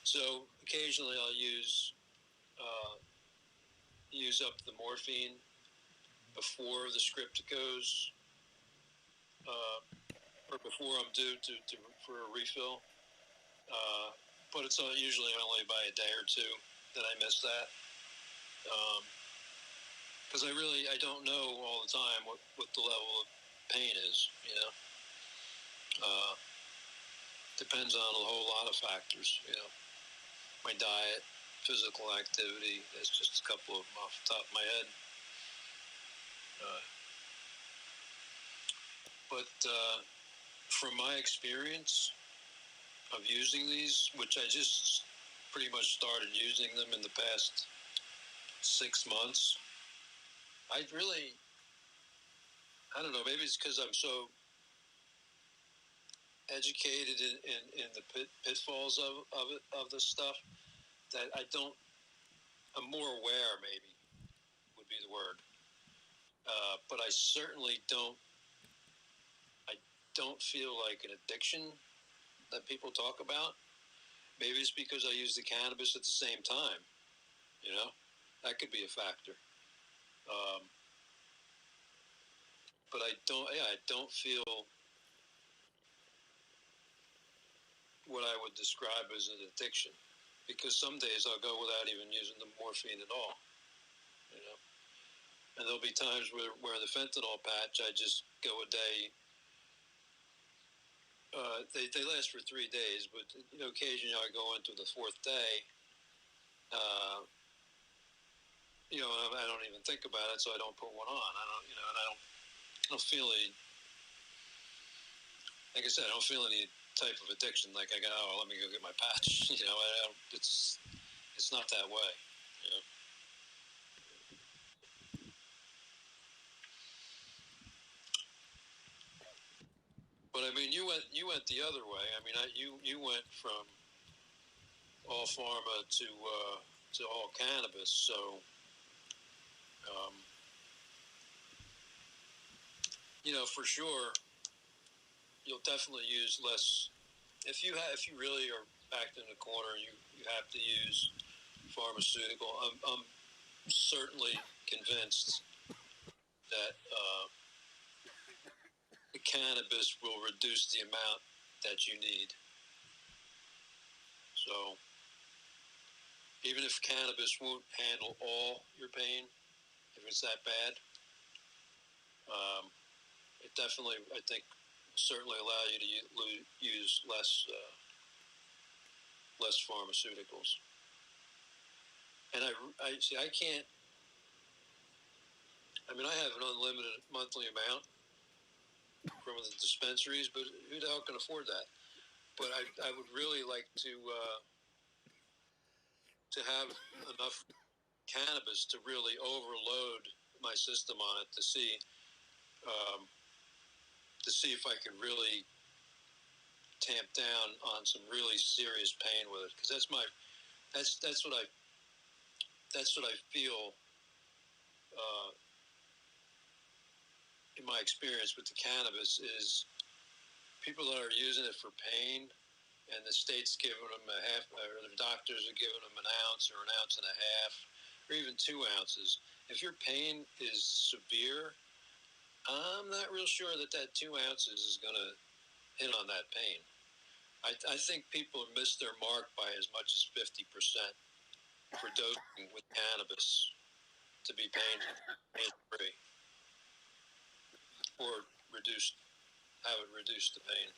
So occasionally I'll use up the morphine before the script goes, or before I'm due for a refill. But it's usually only by a day or two that I miss that. because I don't know all the time what the level of pain is. Depends on a whole lot of factors. My diet, physical activity. That's just a couple of them off the top of my head. But from my experience of using these, which I just pretty much started using them in the past 6 months, I don't know, maybe it's because I'm so educated in the pitfalls of this stuff that I'm more aware, maybe would be the word. But I certainly don't feel like an addiction that people talk about. Maybe it's because I use the cannabis at the same time. That could be a factor. But I don't feel what I would describe as an addiction, because some days I'll go without even using the morphine at all. And there'll be times where the fentanyl patch, I just go a day. They last for 3 days, but occasionally I go into the 4th day. I don't even think about it, so I don't put one on. And I don't feel any. Like I said, I don't feel any type of addiction. Like I go, let me go get my patch. It's not that way. But I mean, you went the other way. I mean, you went from all pharma to all cannabis. So, for sure, you'll definitely use less. If you really are backed in the corner, you have to use pharmaceutical. I'm certainly convinced that the cannabis will reduce the amount that you need. So even if cannabis won't handle all your pain, if it's that bad, it definitely, I think, certainly allow you to use less pharmaceuticals. And I see. I can't. I mean, I have an unlimited monthly amount from the dispensaries, but who the hell can afford that? But I would really like to have enough cannabis to really overload my system on it to see if I can really tamp down on some really serious pain with it, because that's what I feel in my experience with the cannabis is people that are using it for pain, and the state's giving them a half, or the doctors are giving them an ounce or an ounce and a half, or even 2 ounces. If your pain is severe, I'm not real sure that 2 ounces is going to hit on that pain. I think people miss their mark by as much as 50% for dosing with cannabis to be pain-free or have it reduce the pain.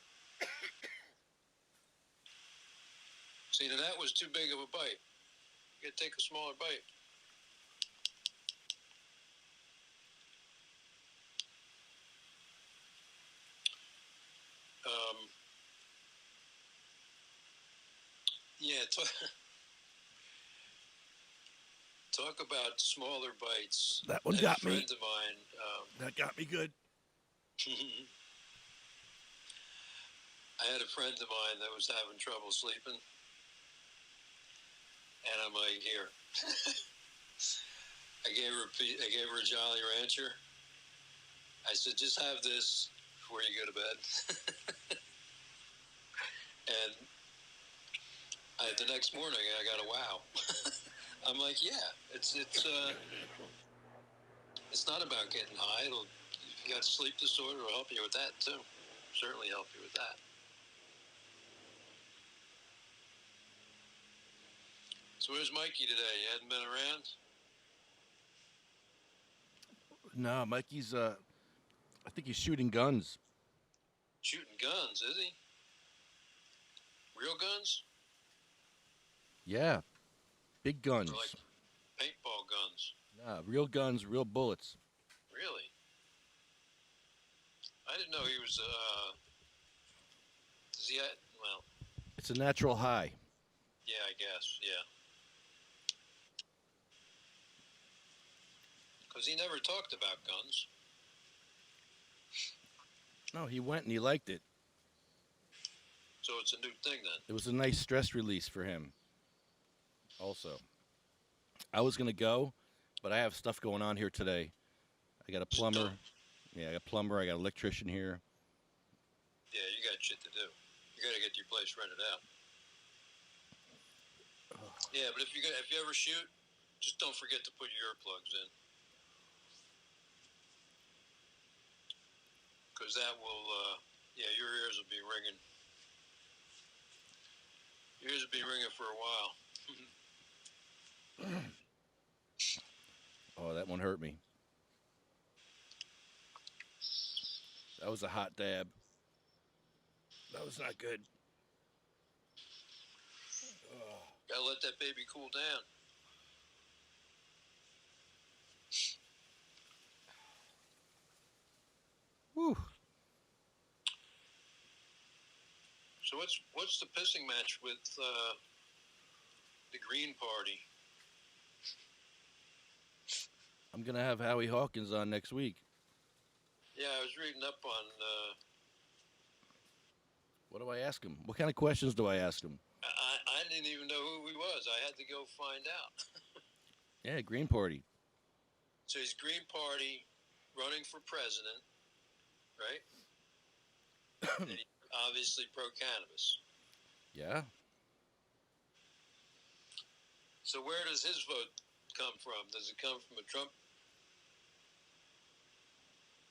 See, now that was too big of a bite. You got to take a smaller bite. Yeah, talk about smaller bites. That one got me. A friend of mine. That got me good. I had a friend of mine that was having trouble sleeping, and I'm like, here. I gave her a Jolly Rancher. I said, just have this before you go to bed. And the next morning, I got a wow. I'm like, yeah, it's not about getting high. If you got a sleep disorder, it'll help you with that too. Certainly help you with that. So where's Mikey today? You hadn't been around? No, Mikey's. I think he's shooting guns. Shooting guns, is he? Real guns? Yeah, big Or like guns. paintball guns? Nah, real guns, real bullets. Really? I didn't know he was, does he, well, It's a natural high. yeah, I guess, yeah. Because he never talked about guns. No, he went and he liked it. So it's a new thing then. It was a nice stress release for him. Also, I was gonna go, but I have stuff going on here today. I got a Just plumber. don't. Yeah, I got a plumber. I got an electrician here. Yeah, you got shit to do. You got to get your place rented out. Yeah, but if you ever shoot, just don't forget to put your earplugs in. Because that will, yeah, your ears will be ringing. Your ears will be ringing for a while. Oh, that one hurt me. That was a hot dab. That was not good. Gotta let that baby cool down. Whew. So what's the pissing match with the Green Party? I'm gonna have Howie Hawkins on next week. Yeah, I was reading up on. What do I ask him? What kind of questions do I ask him? I didn't even know who he was. I had to go find out. Yeah, Green Party. So he's Green Party, running for president, right? And he's obviously pro-cannabis. Yeah. So where does his vote come from? Does it come from a Trump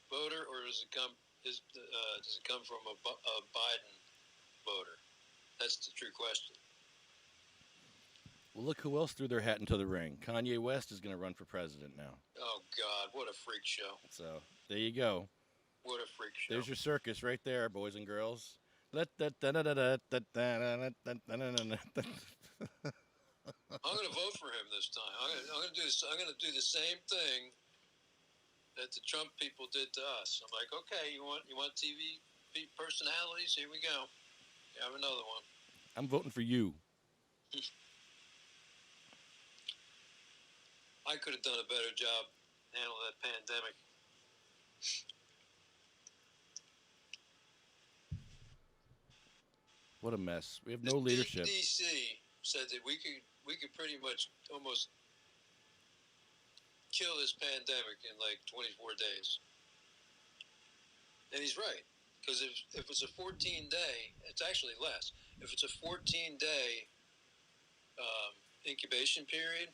voter, or does it come from a Biden voter? That's the true question. Well, look who else threw their hat into the ring. Kanye West is going to run for president now. Oh God, what a freak show! So there you go. What a freak show! There's your circus right there, boys and girls. I'm gonna vote for him this time. I'm gonna do the same thing that the Trump people did to us. I'm like, okay, you want TV personalities? Here we go. You have another one. I'm voting for you. I could have done a better job handling that pandemic. What a mess. We have no leadership. The CDC said that we could pretty much almost kill this pandemic in like 24 days. And he's right. Because if it's a 14-day, it's actually less. If it's a 14-day incubation period,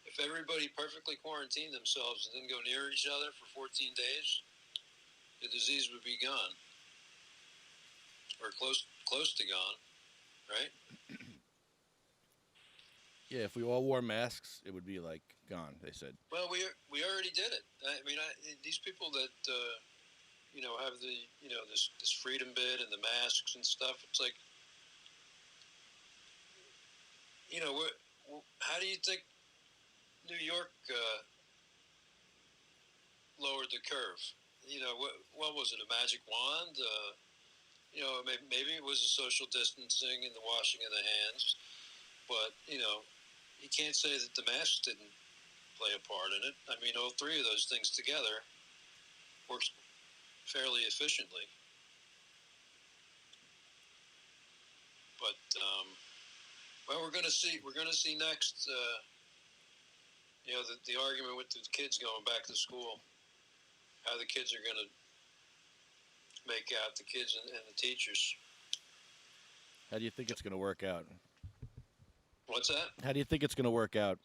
if everybody perfectly quarantined themselves and didn't go near each other for 14 days, the disease would be gone. Or close to gone, right? Yeah, if we all wore masks, it would be like gone, they said. Well, we already did it. I mean, these people that have the this freedom bid and the masks and stuff. It's like, how do you think New York lowered the curve? What was it? A magic wand? Maybe it was the social distancing and the washing of the hands, but you can't say that the masks didn't play a part in it. I mean, all three of those things together works fairly efficiently. But well, we're going to see next. The argument with the kids going back to school, how the kids are going to make out, the kids and the teachers. How do you think it's going to work out? What's that? How do you think it's going to work out?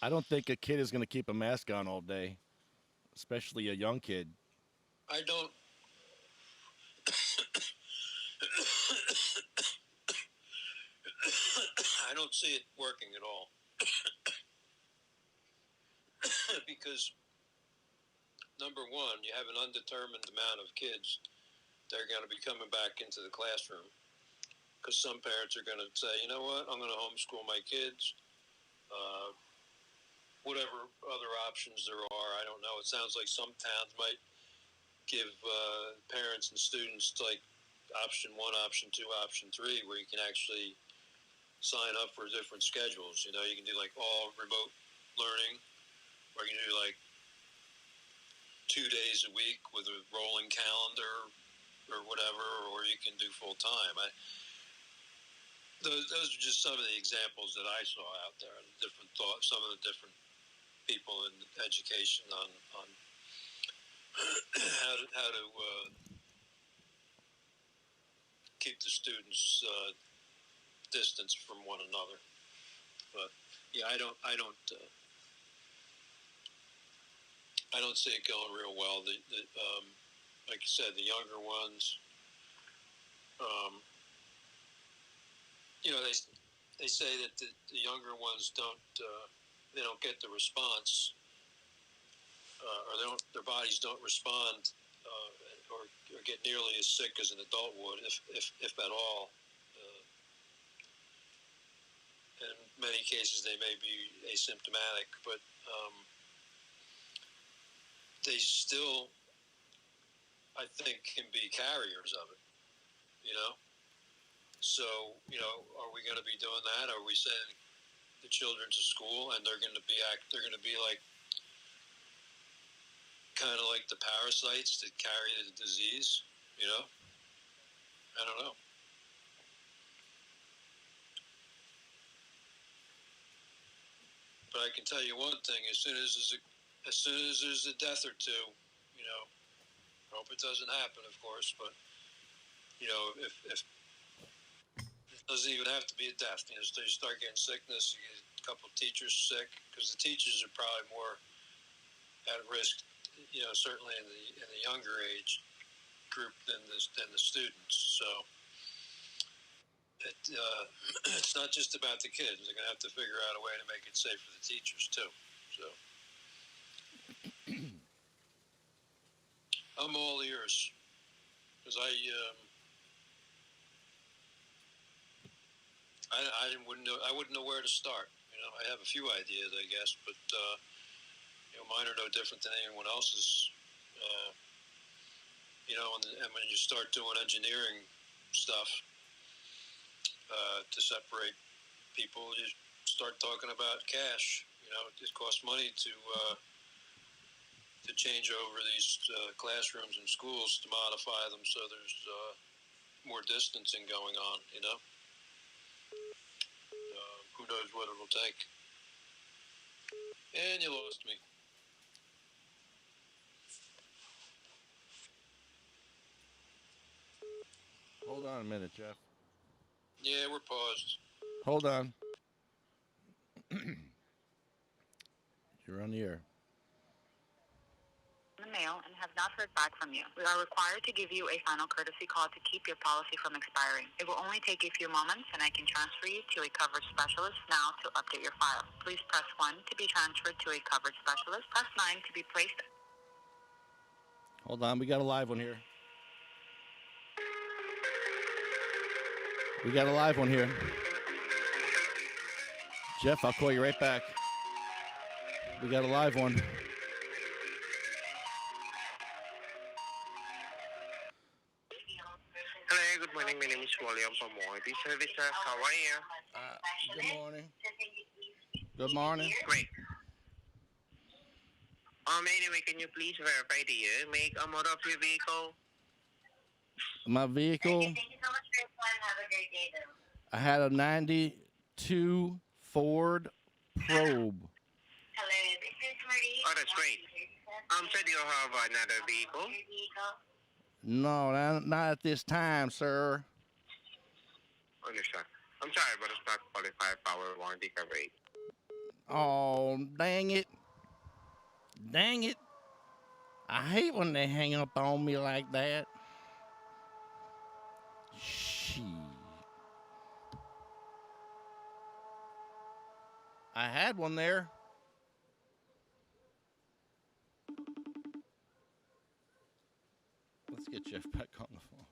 I don't think a kid is going to keep a mask on all day, especially a young kid. I don't. I don't see it working at all. because number one, you have an undetermined amount of kids that are going to be coming back into the classroom because some parents are going to say, you know what, I'm going to homeschool my kids. Whatever other options there are, I don't know. It sounds like some towns might give parents and students like option one, option two, option three, where you can actually sign up for different schedules. You know, you can do like all remote learning, or you can do like 2 days a week with a rolling calendar or whatever, or you can do full time. Those are just some of the examples that I saw out there. Different thoughts, some of the different people in education on how to keep the students distance from one another. But yeah, I don't see it going real well. Like you said, the younger ones, um, you know, they say that the younger ones they don't get the response, or their bodies don't respond, or get nearly as sick as an adult would, if at all. In many cases, they may be asymptomatic, but they still, I think, can be carriers of it. You know, so are we going to be doing that? Are we sending the children to school and they're going to be like kind of like the parasites that carry the disease? You know, I don't know. But I can tell you one thing: as soon as there's a death or two, I hope it doesn't happen, of course. But if it doesn't even have to be a death, so you start getting sickness, you get a couple of teachers sick, because the teachers are probably more at risk, certainly in the younger age group than the students. So it's not just about the kids. They're going to have to figure out a way to make it safe for the teachers too. So I'm all ears, because I wouldn't know where to start. I have a few ideas, I guess, but mine are no different than anyone else's. And when you start doing engineering stuff to separate people, you start talking about cash. It costs money to change over these classrooms and schools, to modify them so there's more distancing going on. Who knows what it'll take? And you lost me. Hold on a minute, Jeff. Yeah, we're paused. Hold on. You're on the air. The mail and have not heard back from you. We are required to give you a final courtesy call to keep your policy from expiring. It will only take a few moments, and I can transfer you to a coverage specialist now to update your file. Please press 1 to be transferred to a coverage specialist. Press 9 to be placed. Hold on, we got a live one here. We got a live one here. Jeff, I'll call you right back. We got a live one. Hello, good morning. My name is William from Warranty Services. How are you? Good morning. Good morning. Great. Anyway, can you please verify the year, make, and model of your vehicle? My vehicle, Thank you so much for your time. Have a great day, though. I had a 92 Ford Probe. Hello, this is Marie. Oh, that's great. So do you have another vehicle? No, not at this time, sir. Understand. I'm sorry, but it's not qualified for our warranty coverage. Oh, dang it. Dang it. I hate when they hang up on me like that. Shit. I had one there. Let's get Jeff back on the phone.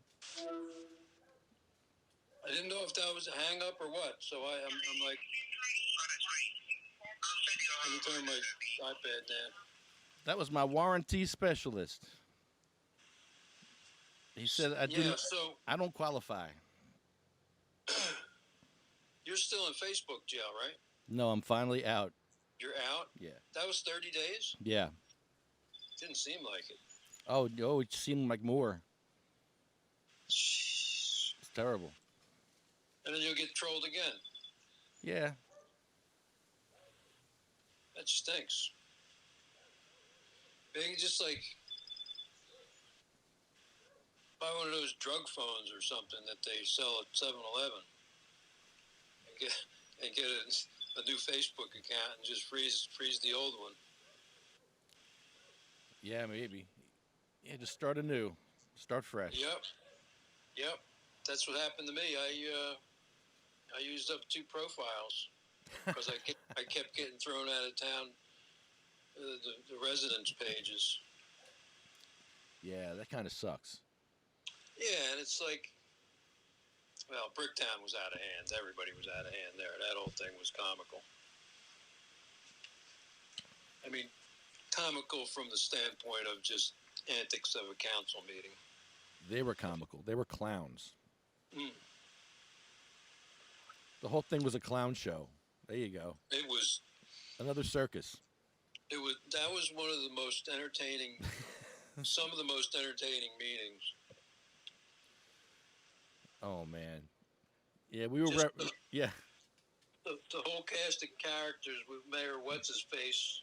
I didn't know if that was a hang up or what, so I'm like, let me turn my iPad down. That was my warranty specialist. He said I don't qualify. You're still in Facebook jail, right? No, I'm finally out. You're out? Yeah. That was 30 days? Yeah. Didn't seem like it. Oh, it seemed like more. Jeez. It's terrible. And then you'll get trolled again. Yeah. That stinks. Maybe just like buy one of those drug phones or something that they sell at 7-Eleven and get a new Facebook account and just freeze the old one. Yeah, maybe. Yeah, just start anew. Start fresh. Yep. That's what happened to me. I used up 2 profiles because I kept getting thrown out of town. The residence pages. Yeah, that kind of sucks. Yeah, and it's like, well, Bricktown was out of hand. Everybody was out of hand there. That whole thing was comical. I mean, comical from the standpoint of just antics of a council meeting. They were comical. They were clowns. Mm. The whole thing was a clown show. There you go. It was another circus. That was one of the most entertaining, some of the most entertaining meetings. Oh man, yeah, we were. Yeah, the whole cast of characters with Mayor What's His Face.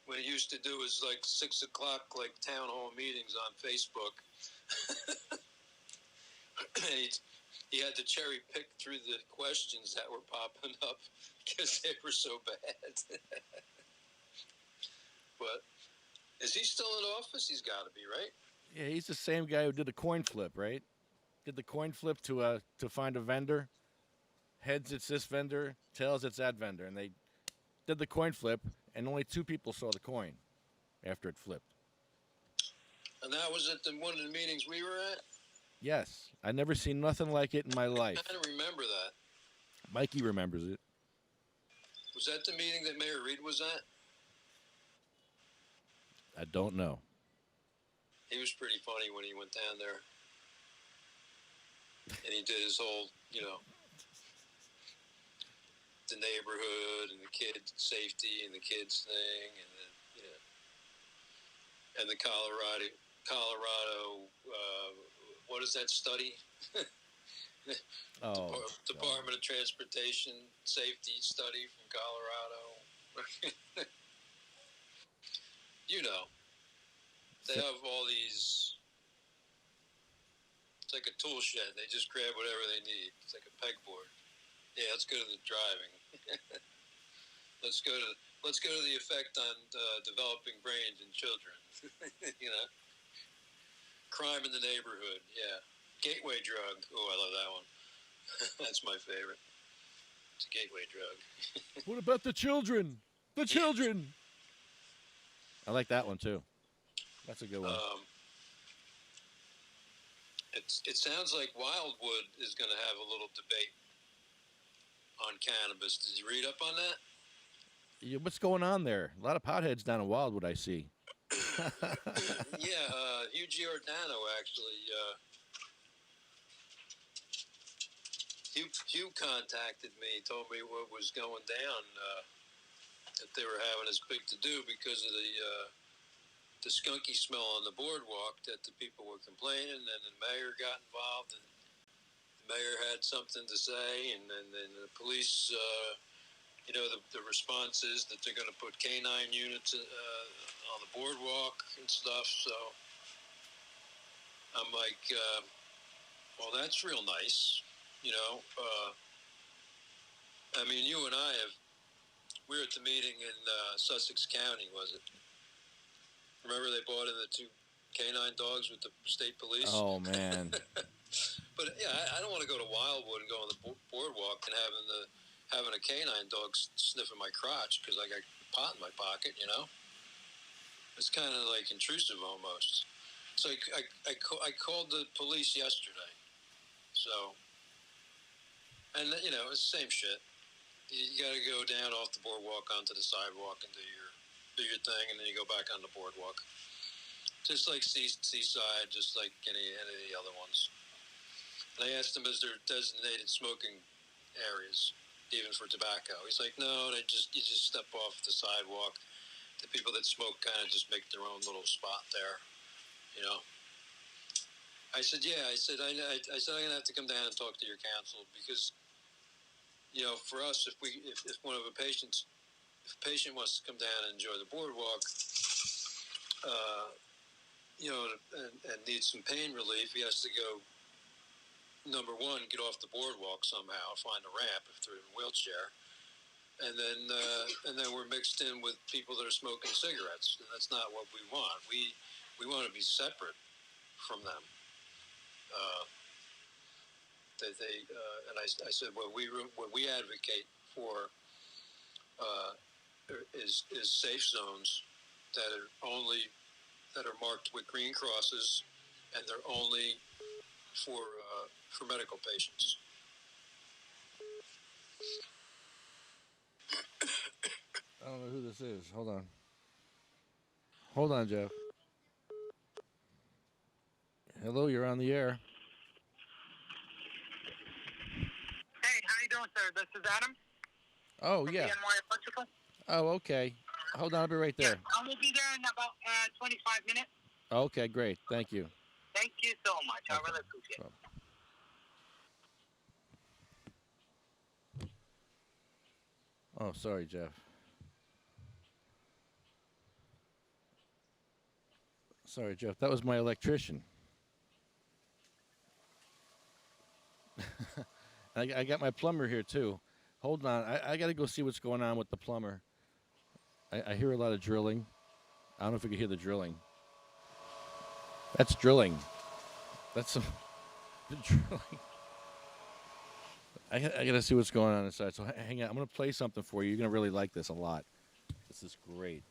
What he used to do is like 6 o'clock, like town hall meetings on Facebook. And he had to cherry pick through the questions that were popping up because they were so bad. But is he still in office? He's got to be, right? Yeah, he's the same guy who did the coin flip, right? Did the coin flip to find a vendor. Heads, it's this vendor. Tails, it's that vendor. And they did the coin flip, and only 2 people saw the coin after it flipped. And that was at one of the meetings we were at? Yes. I never seen nothing like it in my life. I don't remember that. Mikey remembers it. Was that the meeting that Mayor Reed was at? I don't know. He was pretty funny when he went down there. And he did his whole, the neighborhood and the kids' safety and the kids' thing, and then, and the Colorado, what is that study? Department of Transportation Safety study from Colorado. They have all these. It's like a tool shed. They just grab whatever they need. It's like a pegboard. Yeah, let's go to the driving. let's go to the effect on developing brains in children. Crime in the neighborhood. Yeah, gateway drug. Oh, I love that one. That's my favorite. It's a gateway drug. What about the children? The children. I like that one too. That's a good one. It sounds like Wildwood is going to have a little debate on cannabis. Did you read up on that? Yeah, what's going on there? A lot of potheads down in Wildwood, I see. Yeah, Hugh Giordano actually. Hugh contacted me, told me what was going down, that they were having this big to-do because of the skunky smell on the boardwalk that the people were complaining, and then the mayor got involved, and the mayor had something to say, and then the police, the response is that they're going to put canine units on the boardwalk and stuff, so I'm like, well, that's real nice, I mean, you and I we were at the meeting in Sussex County, was it? Remember they bought in the 2 canine dogs with the state police? Oh, man. But, yeah, I don't want to go to Wildwood and go on the boardwalk and having having a canine dog sniffing my crotch because I got pot in my pocket, you know? It's kind of like intrusive almost. So I called the police yesterday. So, and you know, it's the same shit. You got to go down off the boardwalk onto the sidewalk and do your thing, and then you go back on the boardwalk. Just like Seaside, just like any of the other ones. And I asked him, is there designated smoking areas, even for tobacco? He's like, no, you just step off the sidewalk. The people that smoke kind of just make their own little spot there, you know. I said, yeah. I said, I'm gonna have to come down and talk to your counsel because, you know, for us, if one of the patients, if a patient wants to come down and enjoy the boardwalk, you know, and needs some pain relief, he has to go. Number one, get off the boardwalk somehow, find a ramp if they're in a wheelchair, and then we're mixed in with people that are smoking cigarettes, and that's not what we want. We want to be separate from them. And I said, what we advocate for is safe zones that are marked with green crosses, and they're only for medical patients. I don't know who this is. Hold on, Jeff. Hello, you're on the air. Hey, how you doing, sir? This is Adam. Oh, yeah. BNY Electrical. Oh, okay. Hold on, I'll be right there. Yeah, I'm going to be there in about 25 minutes. Okay, great. Thank you. Thank you so much. I really appreciate it. Oh, sorry, Jeff. Sorry, Jeff. That was my electrician. I got my plumber here, too. Hold on. I got to go see what's going on with the plumber. I hear a lot of drilling. I don't know if you can hear the drilling. That's drilling. That's some drilling. I got to see what's going on inside. So hang on. I'm going to play something for you. You're going to really like this a lot. This is great.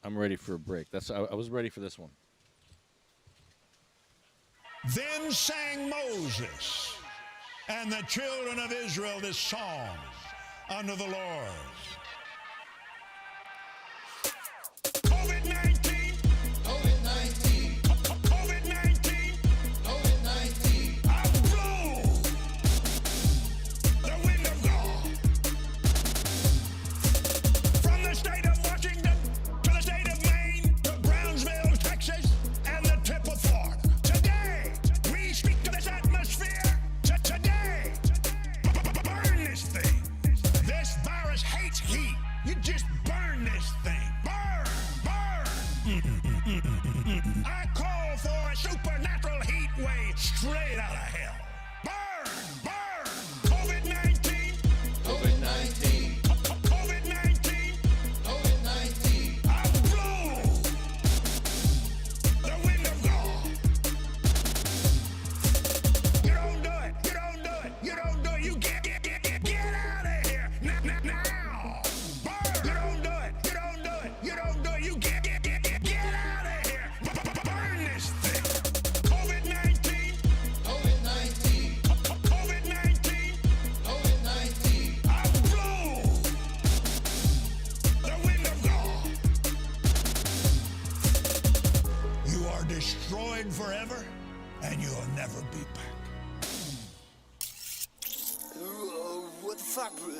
I'm ready for a break. I was ready for this one. Then sang Moses and the children of Israel this song unto the Lord. COVID-19, COVID-19, COVID-19, COVID-19. I blow the wind of God from the state of Washington to the state of Maine to Brownsville, Texas, and the tip of Florida. Today, we speak to this atmosphere. Today, burn this thing. This virus hates heat. You just burn this thing. Burn, burn. I call for a supernatural heat wave straight out of hell. Burn, burn. COVID-19, COVID-19, COVID-19, COVID-19. I blow the wind of God. You don't do it. You don't do it. You don't do it. You get out of here now. Burn. You don't do it. You don't do it. You don't do it. You get out of here. Burn this thing. COVID-19. COVID-19. COVID-19. COVID-19. I blow the wind of God. You are destroyed forever, and you'll never be back. What the fuck, bro?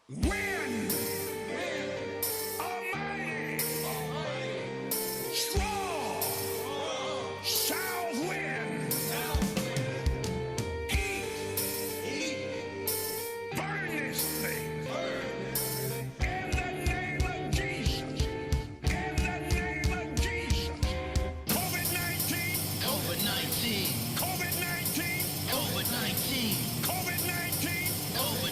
Wind, almighty, strong, south wind, heat, burn this thing, in the name of Jesus, in the name of Jesus. COVID-19, COVID-19, COVID-19, COVID-19, COVID-19, COVID-19.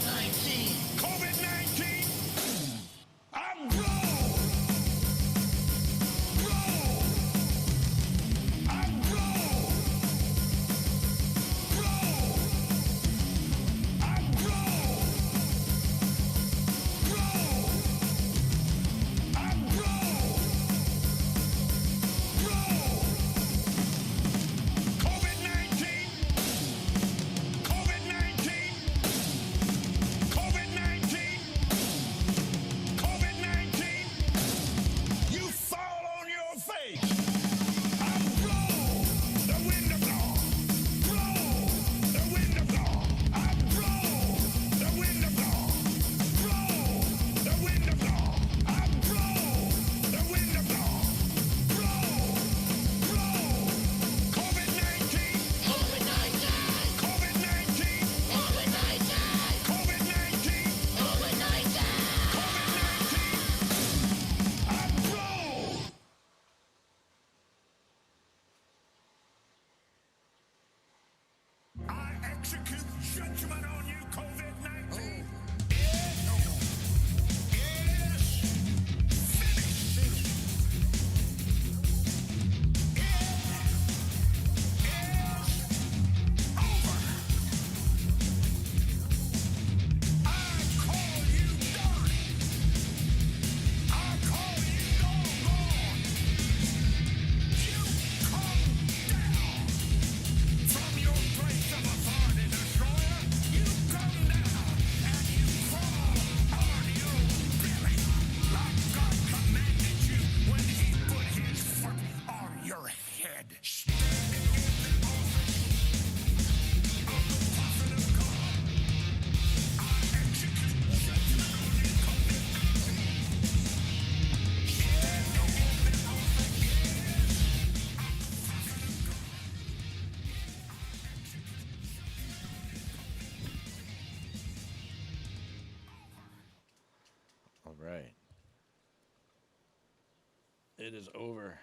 It is over.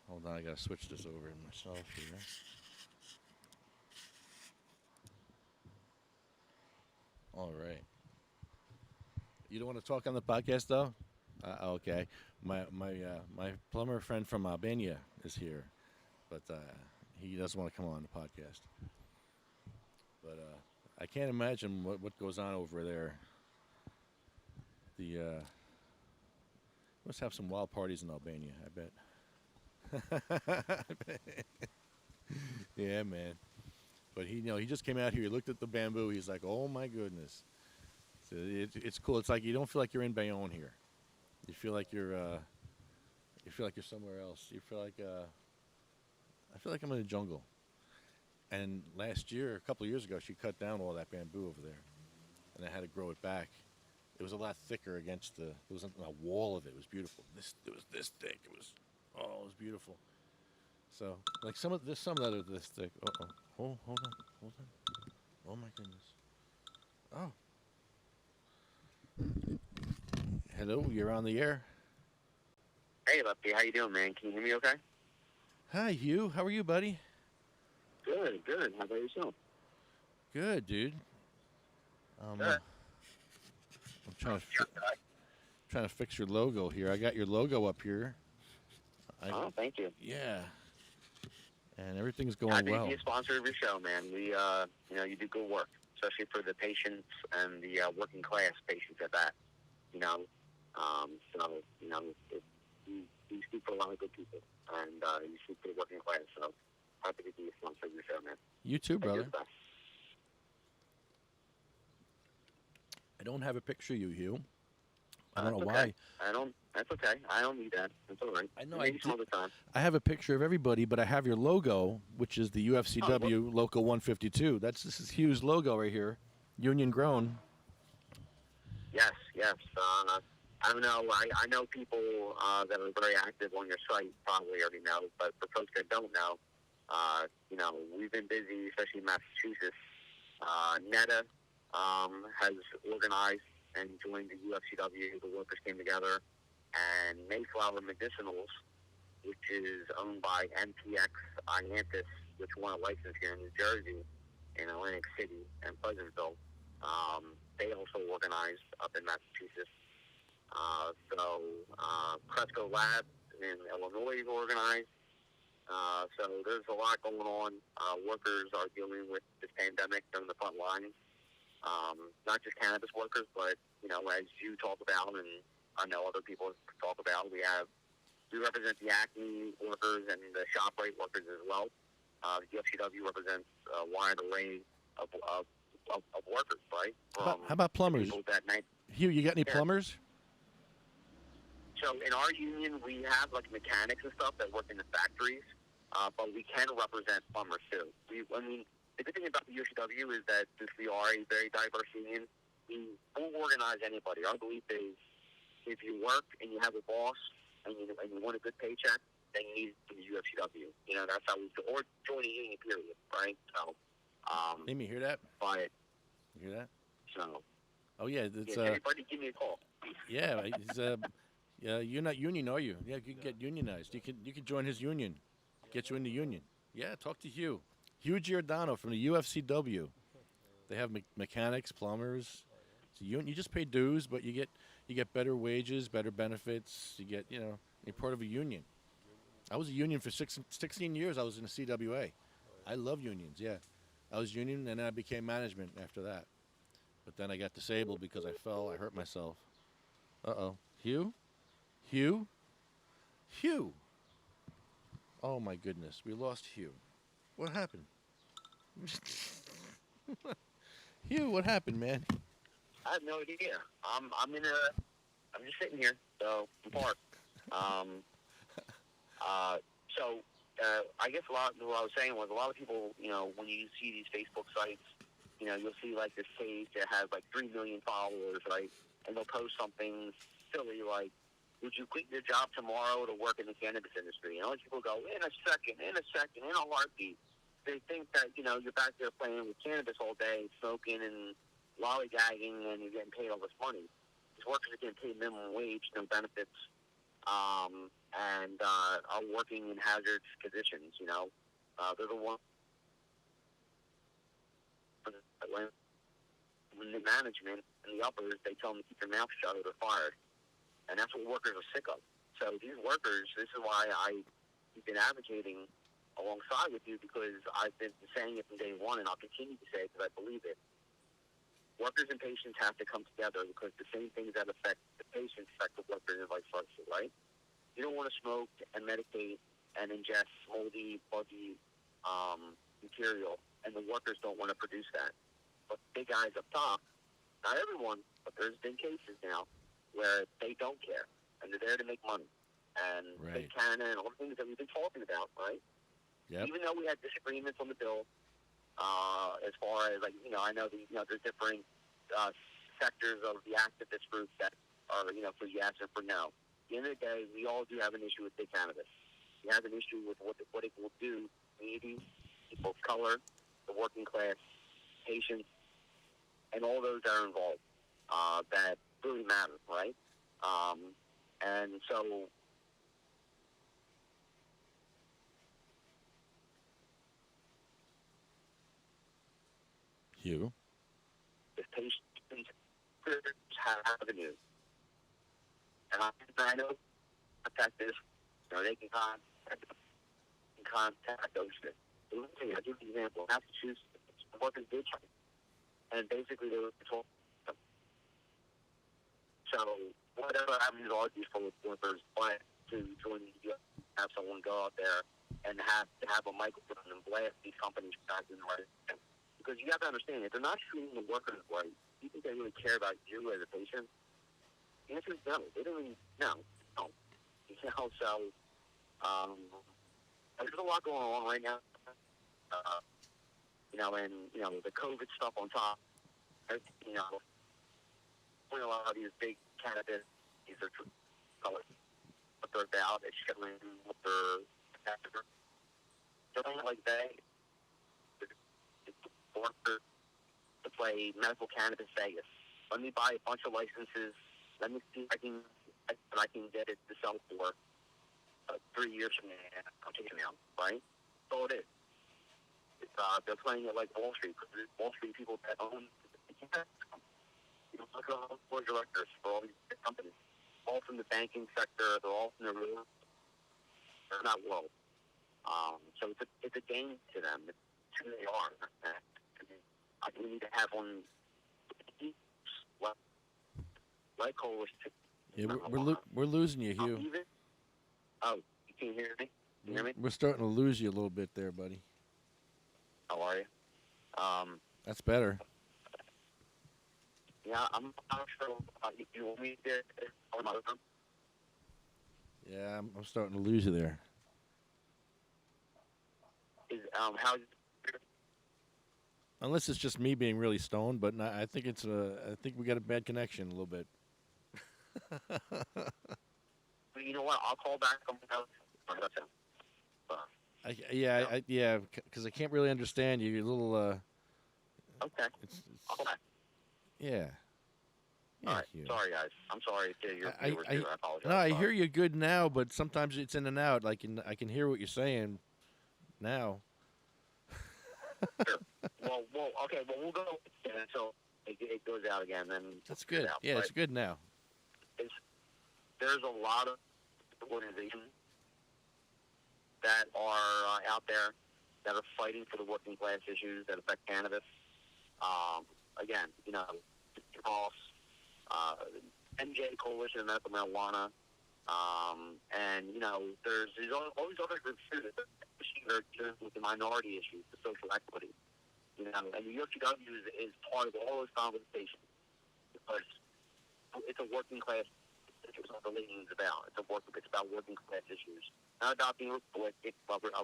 Hold on, I gotta switch this over myself here. All right. You don't want to talk on the podcast though? Okay. My plumber friend from Albania is here, but he doesn't want to come on the podcast. But I can't imagine what goes on over there. The must have some wild parties in Albania, I bet. Yeah, man. But he just came out here. He looked at the bamboo. He's like, "Oh my goodness!" So it's cool. It's like you don't feel like you're in Bayonne here. You feel like you're somewhere else. You feel like I feel like I'm in the jungle. And last year, a couple of years ago, she cut down all that bamboo over there, and I had to grow it back. It was a lot thicker against the. There was a wall of it. It was beautiful. It was this thick. It was beautiful. So like some of that are this thick. Hold on. Oh my goodness. Oh. Hello, you're on the air. Hey, Lefty, how you doing, man? Can you hear me okay? Hi, Hugh. How are you, buddy? Good. How about yourself? Good, dude. Good. I'm trying to fix your logo here. I got your logo up here. Thank you. Yeah. And everything's going Happy well. to be a sponsor of your show, man. We, you do good work, especially for the patients and the working class patients at that. You speak for a lot of good people, and you speak for the working class. So happy to be a sponsor of your show, man. You too, brother. Thank you. I don't have a picture of you, Hugh. I don't know okay. why. That's okay. I don't need that. That's all right. I know. Maybe some other time. I have a picture of everybody, but I have your logo, which is the UFCW Local 152. This is Hugh's logo right here, Union Grown. Yes. I don't know. I know people that are very active on your site probably already know, but for folks that don't know, we've been busy, especially in Massachusetts. NETA has organized and joined the UFCW. The workers came together, and Mayflower Medicinals, which is owned by MPX Iantis, which won a license here in New Jersey, in Atlantic City and Pleasantville. They also organized up in Massachusetts. Cresco Labs in Illinois organized. So there's a lot going on. Workers are dealing with this pandemic on the front lines. Not just cannabis workers, but, as you talk about and I know other people talk about, we represent the Acme workers and the ShopRite workers as well. The UFCW represents a wide array of workers, right? How about plumbers? Hugh, you got any plumbers? So in our union, we have like mechanics and stuff that work in the factories, but we can represent plumbers too. The good thing about the UFCW is that since we are a very diverse union, we won't organize anybody. Our belief is if you work and you have a boss and you want a good paycheck, then you need to be UFCW. That's how we do. Or join a union, period, right? So, Amy, hear that? But you hear that? So. Oh yeah, it's everybody give me a call. Yeah, you're not union, are you? Yeah, you can get unionized. You can join his union, get you in the union. Yeah, talk to Hugh. Hugh Giordano from the UFCW. They have mechanics, plumbers. So you just pay dues, but you get better wages, better benefits. You get you're part of a union. I was a union for 16 years. I was in the CWA. I love unions. Yeah, I was union, and then I became management after that. But then I got disabled because I fell. I hurt myself. Hugh. Oh my goodness, we lost Hugh. What happened? Hugh, what happened, man? I have no idea. I'm just sitting here, so I'm parked. I guess what I was saying was a lot of people, when you see these Facebook sites, you'll see like this page that has like 3 million followers, right? And they'll post something silly like, would you quit your job tomorrow to work in the cannabis industry? And all these people go, in a second, in a heartbeat. They think that, you're back there playing with cannabis all day, smoking and lollygagging, and you're getting paid all this money. these workers are getting paid minimum wage, no benefits, and are working in hazardous conditions. They're the ones when the management and the uppers, they tell them to keep their mouth shut or they're fired. And that's what workers are sick of. So these workers, this is why I've been advocating alongside with you, because I've been saying it from day one, and I'll continue to say it because I believe it. Workers and patients have to come together, because the same things that affect the patients affect the workers and vice versa, right? You don't want to smoke and medicate and ingest moldy, buggy material, and the workers don't want to produce that. But the big guys up top, not everyone, but there's been cases now where they don't care, and they're there to make money. And they can, and all the things that we've been talking about, right? Yep. Even though we had disagreements on the bill, as far as, I know there's different sectors of the activist groups that are, for yes and for no. At the end of the day, we all do have an issue with big cannabis. We have an issue with what it will do to communities, people of color, the working class, patients, and all those that are involved, that really matter, right? And so Hugh? if patients have avenues, and I know contact this, they can contact those things. I'll give you an example. Massachusetts, workers did try, and basically they were told. So whatever avenues are these for workers, but to join the have someone go out there and have a microphone and blast these companies back in the right. Because you have to understand, if they're not treating the workers right, do you think they really care about you as a patient? The answer is no. They don't really, no. So, there's a lot going on right now. And the COVID stuff on top. When a lot of these big cannabis, these are colors, what they're about, it's showing what they're after. Something like that, it's workers to play medical cannabis Vegas. Let me buy a bunch of licenses. Let me see if I can get it to sell for 3 years from now. I'm taking it out, right? So it is. They're playing it like Wall Street, because Wall Street people that own the cannabis company. Look at all the board directors for all these big companies. All from the banking sector. They're all from the real. They're not low. So it's a game to them. It's who they are. I think we need to have one like coalition. Yeah, we're losing you, Hugh. You can't hear me? Can you hear me? We're starting to lose you a little bit there, buddy. How are you? That's better. Yeah, I'm not sure if you want me to on my phone. Yeah, I'm starting to lose you there. How's Unless it's just me being really stoned, but I think I think we got a bad connection a little bit. you know what? I'll call back. Because I can't really understand you. You're a little. Okay. I'll call back. Yeah. All right. Hugh. Sorry, guys. I'm sorry to your viewers too. I apologize. No, I hear you good now, but sometimes it's in and out. I can hear what you're saying now. Sure. Well, okay. Well, we'll go until it goes out again. Then That's good. Yeah, but it's good now. There's a lot of organizations that are out there that are fighting for the working class issues that affect cannabis. Again, Ross, MJ Coalition of Medical Marijuana, and there's all these other groups too that are dealing with the minority issues, the social equity. And the UFCW is part of all those conversations because it's a working class. It's what the league is about. It's about working class issues, not about being a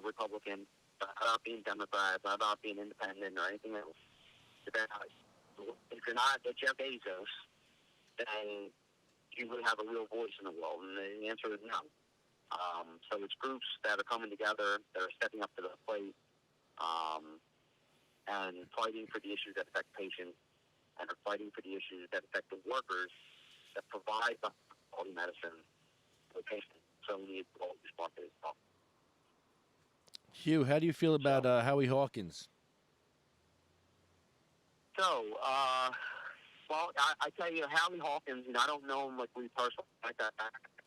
Republican, not about being Democrat, not about being independent or anything else. It's about if you're not Jeff Bezos, then you would have a real voice in the world, and the answer is no. So it's groups that are coming together, that are stepping up to the plate, and fighting for the issues that affect patients, and are fighting for the issues that affect the workers, that provide the quality medicine to the patient. So we need all these marketing stuff. Hugh, how do you feel about Howie Hawkins? So, well, I tell you, Howie Hawkins, I don't know him like we personally like that.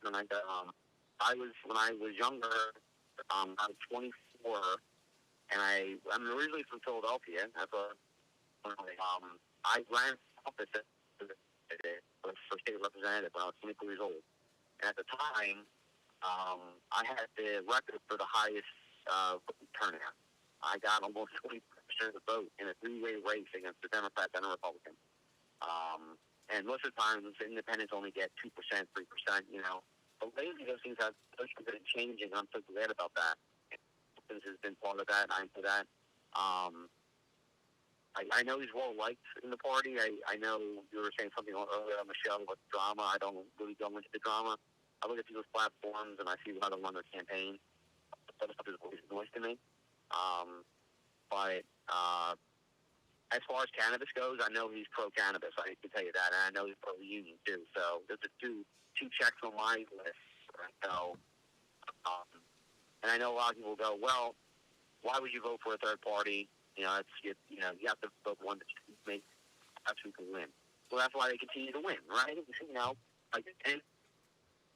And when I was younger, I was 24, and I'm originally from Philadelphia. I ran office for state representative when I was 24 years old. And at the time, I had the record for the highest vote turnout. I got almost 20% of the vote in a three-way race against the Democrat and a Republican. And most of the times, independents only get 2%, 3%, But lately, those things have been changing. I'm so glad about that. This has been part of that. I'm for that. I know he's well liked in the party. I know you were saying something earlier on the show about drama. I don't really go into the drama. I look at people's platforms and I see how they run their campaign. That stuff is always noise to me. But as far as cannabis goes, I know he's pro-cannabis. I can tell you that. And I know he's pro-union, too. So there's two checks on my list. Right? So, and I know a lot of people go, well, why would you vote for a third party? You have to vote one that makes who can win. Well, that's why they continue to win, right? Like any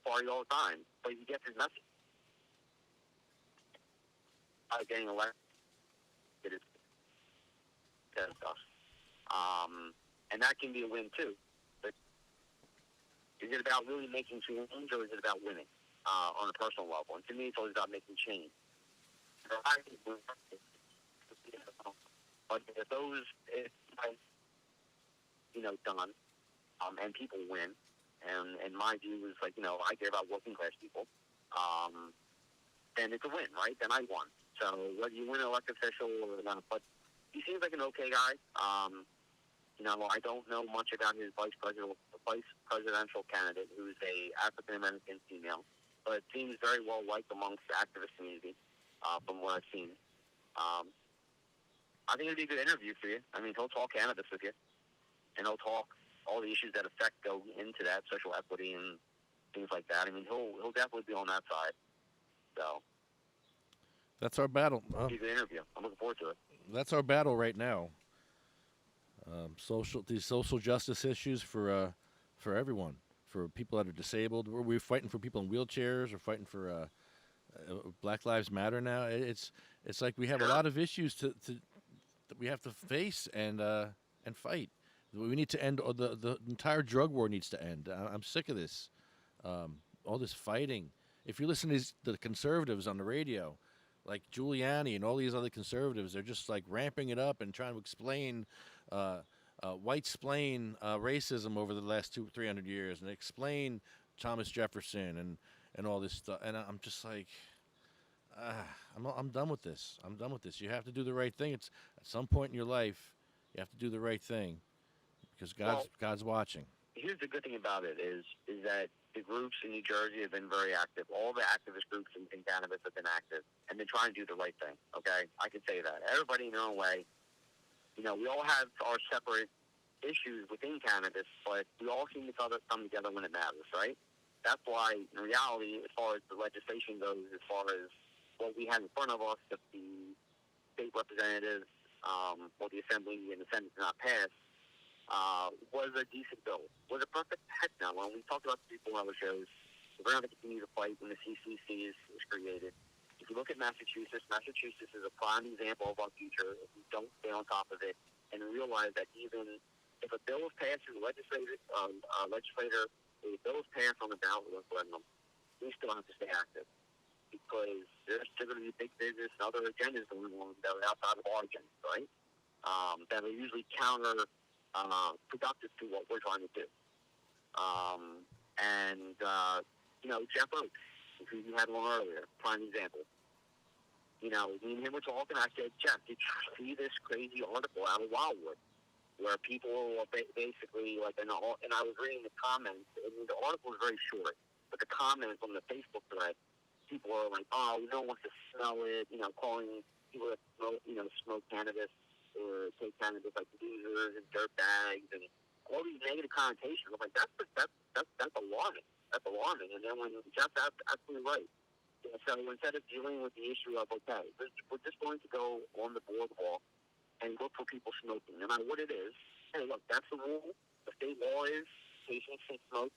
party all the time, but you get this message. Getting elected is that stuff, and that can be a win too. But is it about really making change, or is it about winning on a personal level? And to me, it's always about making change. But if done, and people win, and my view is like, I care about working class people, then it's a win, right? Then I won. So whether you win an elected official or not, but he seems like an okay guy. I don't know much about his vice presidential candidate, who's a African American female, but it seems very well liked amongst the activist community, from what I've seen. I think it'd be a good interview for you. I mean, he'll talk cannabis with you, and he'll talk all the issues that go into that, social equity and things like that. I mean, he'll definitely be on that side. So that's our battle. It'll be a good interview. I'm looking forward to it. That's our battle right now. These social justice issues for everyone, for people that are disabled. We're fighting for people in wheelchairs. We're fighting for Black Lives Matter now. It's like we have a lot of issues that we have to face and fight. We need to end. The entire drug war needs to end. I'm sick of this. All this fighting. If you listen to the conservatives on the radio, like Giuliani and all these other conservatives, they're just like ramping it up and trying to explain, white-splain racism over the last 200-300 years, and explain Thomas Jefferson and all this stuff. And I'm just like, I'm done with this. I'm done with this. You have to do the right thing. It's at some point in your life, you have to do the right thing because God's watching. Here's the good thing about it is that the groups in New Jersey have been very active. All the activist groups in cannabis have been active, and they're trying to do the right thing, okay? I can say that. Everybody in their own way. We all have our separate issues within cannabis, but we all seem to come together when it matters, right? That's why, in reality, as far as the legislation goes, as far as what we had in front of us, if the state representatives or the Assembly and the Senate did not pass, was a decent bill. Was a perfect heck no. When we talked about the people on other shows, we're going to have to continue to fight when the CCC is created. If you look at Massachusetts is a prime example of our future if we don't stay on top of it and realize that even if a bill is passed through the legislator, a bill is passed on the ballot referendum, we still have to stay active because there's still going to be big business and other agendas going on that are outside of our agenda, right? That are usually productive to what we're trying to do. Jeff Oaks, who you had on earlier, prime example. Me and him were talking. I said, Jeff, did you see this crazy article out of Wildwood where people were basically like, and I was reading the comments. And the article was very short, but the comments on the Facebook thread, people are like, oh, no one wants to smell it. Calling people that smoke cannabis or take cannabis like losers and dirtbags and all these negative connotations. I'm like, that's alarming. That's alarming. And then when Jeff's absolutely right. Yeah, so instead of dealing with the issue of, okay, we're just going to go on the boardwalk and look for people smoking, no matter what it is. Hey, look, that's the rule. The state law is patients can smoke.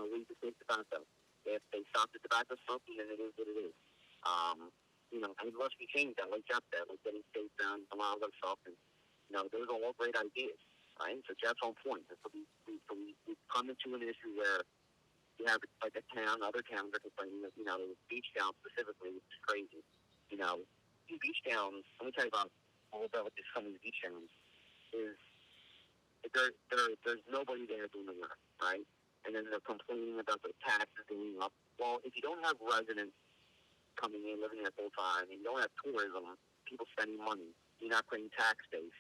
We just take tobacco. If they stop the tobacco smoking, then it is what it is. And unless we change that, like Jeff said, like getting states down, a lot of other stuff, and those are all great ideas, right? So Jeff's on point. And so we've come into an issue where you have like a town, other towns are complaining that, beach towns specifically, which is crazy. These beach towns, let me tell you about all about some of these beach towns, is there's nobody there doing the work, right? And then they're complaining about the taxes going up. Well, if you don't have residents coming in, living there full time, and you don't have tourism, people spending money, you're not paying tax base,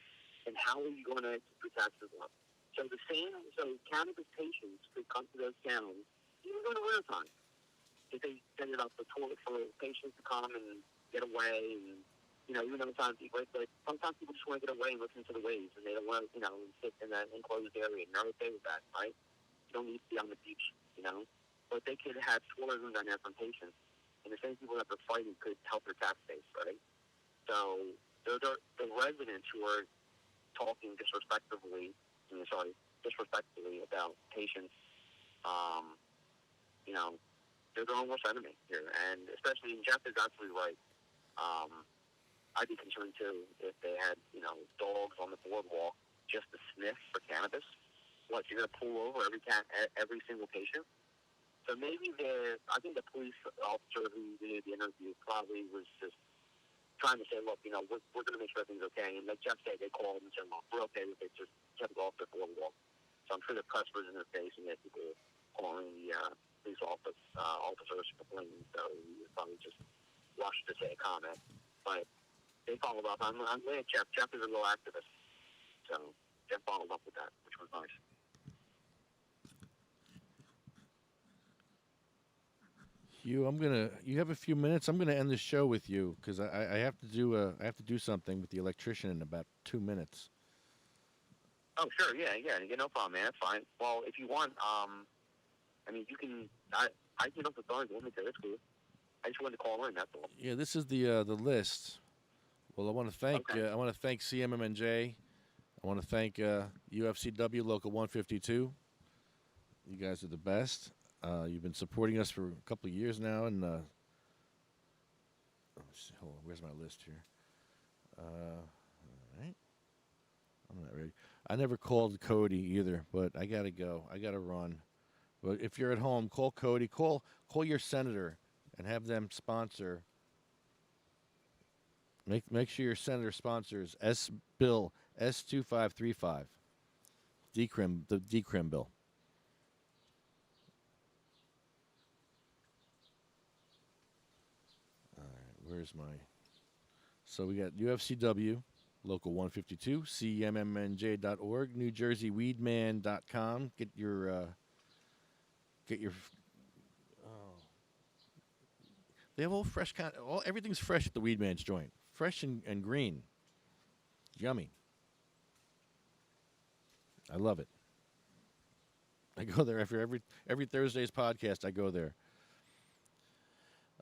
and how are you going to keep your taxes up? So cannabis patients could come to those towns, even during the winter time, if they set it up for patients to come and get away, and even sometimes sometimes people just want to get away and listen to the waves, and they don't want to, sit in that enclosed area, and they're okay with that, right? You don't need to be on the beach, but they could have tourism down there from patients, and the same people that they're fighting could help their tax base, right? So those are the residents who are talking disrespectfully about patients. They're their own worst enemy here, and especially Jeff is absolutely right. I'd be concerned too if they had dogs on the boardwalk just to sniff for cannabis. What, you're gonna pull over every single patient? So maybe I think the police officer who did the interview probably was just trying to say, look, we're going to make sure everything's okay. And like Jeff said, they called and said, look, we're okay with it. Just kept it off the boardwalk. So I'm sure the press was in their face and they had people calling the police officers complaining. So he was probably just rushed to say a comment. But they followed up. I'm glad Jeff is a real activist. So Jeff followed up with that, which was nice. Hugh, you have a few minutes. I'm gonna end the show with you because I have to do something with the electrician in about 2 minutes. Oh, sure, yeah, no problem, man. That's fine. Well, if you want, you can. I can off the phone. You want me to? That's cool. I just wanted to call in. That's all. Yeah, this is the list. Well, I want to thank CMMNJ. I want to thank UFCW Local 152. You guys are the best. You've been supporting us for a couple of years now, and hold on, where's my list here? All right, I'm not ready. I never called Cody either, but I gotta go. I gotta run. But if you're at home, call Cody. Call your senator, and have them sponsor. Make sure your senator sponsors Bill S2535, the decrim bill. Where's my... So we got UFCW, Local 152, CMMNJ.org, NewJerseyWeedman.com. Get your... They have all fresh... everything's fresh at the Weedman's joint. Fresh and green. Yummy. I love it. I go there after every Thursday's podcast. I go there.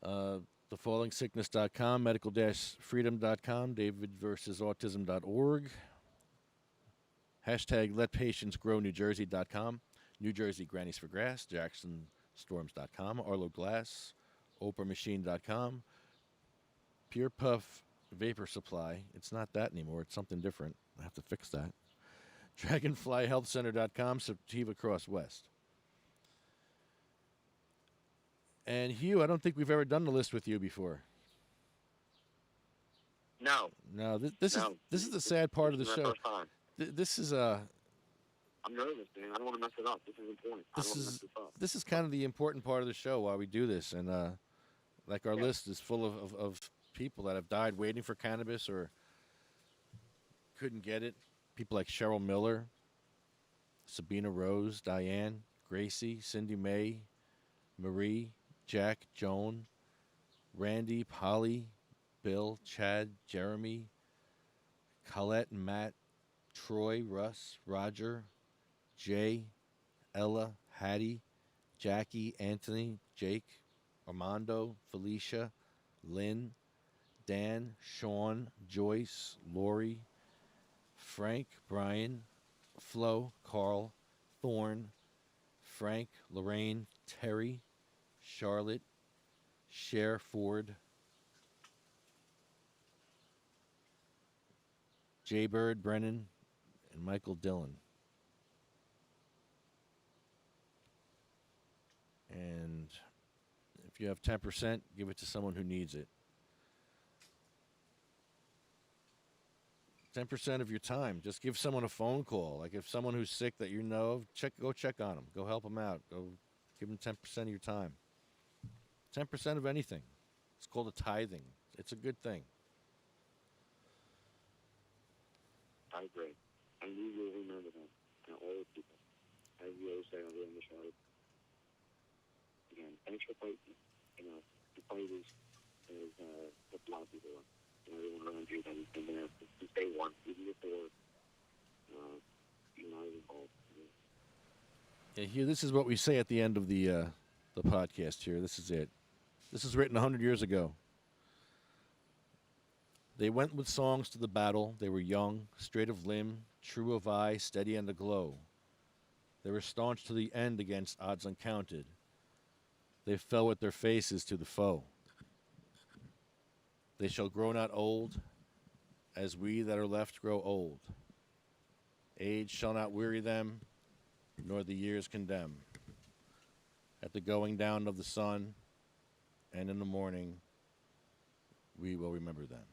TheFallingSickness.com, medical-freedom.com, davidversusautism.org, hashtag LetPatientsGrowNewJersey.com, New Jersey Grannies for Grass, JacksonStorms.com, Arlo Glass, OprahMachine.com, Pure Puff Vapor Supply. It's not that anymore. It's something different. I have to fix that. DragonFlyHealthCenter.com, Sativa Cross West. And Hugh, I don't think we've ever done the list with you before. No. No, this is the sad part of the show. This is I'm nervous, man. I don't want to mess it up. This is important. This is kind of the important part of the show while we do this, and our list is full of people that have died waiting for cannabis or couldn't get it. People like Cheryl Miller, Sabina Rose, Diane, Gracie, Cindy Mae, Marie, Jack, Joan, Randy, Polly, Bill, Chad, Jeremy, Colette, Matt, Troy, Russ, Roger, Jay, Ella, Hattie, Jackie, Anthony, Jake, Armando, Felicia, Lynn, Dan, Sean, Joyce, Lori, Frank, Brian, Flo, Carl, Thorne, Frank, Lorraine, Terry, Charlotte, Cher Ford, Jay Bird, Brennan, and Michael Dillon. And if you have 10%, give it to someone who needs it. 10% of your time. Just give someone a phone call. Like if someone who's sick that you know of, go check on them. Go help them out. Go give them 10% of your time. 10% of anything. It's called a tithing. It's a good thing. I agree. And we will remember them. And all the people. As we always say on the show. Again, thanks for fighting. You know, the fight is what a lot of people are. You know, everyone around you that has been there since day one, even before you're not involved. Yeah, here, this is what we say at the end of the podcast here. This is it. This is written 100 years ago. They went with songs to the battle. They were young, straight of limb, true of eye, steady and aglow. They were staunch to the end against odds uncounted. They fell with their faces to the foe. They shall grow not old, as we that are left grow old. Age shall not weary them, nor the years condemn. At the going down of the sun, and in the morning, we will remember them.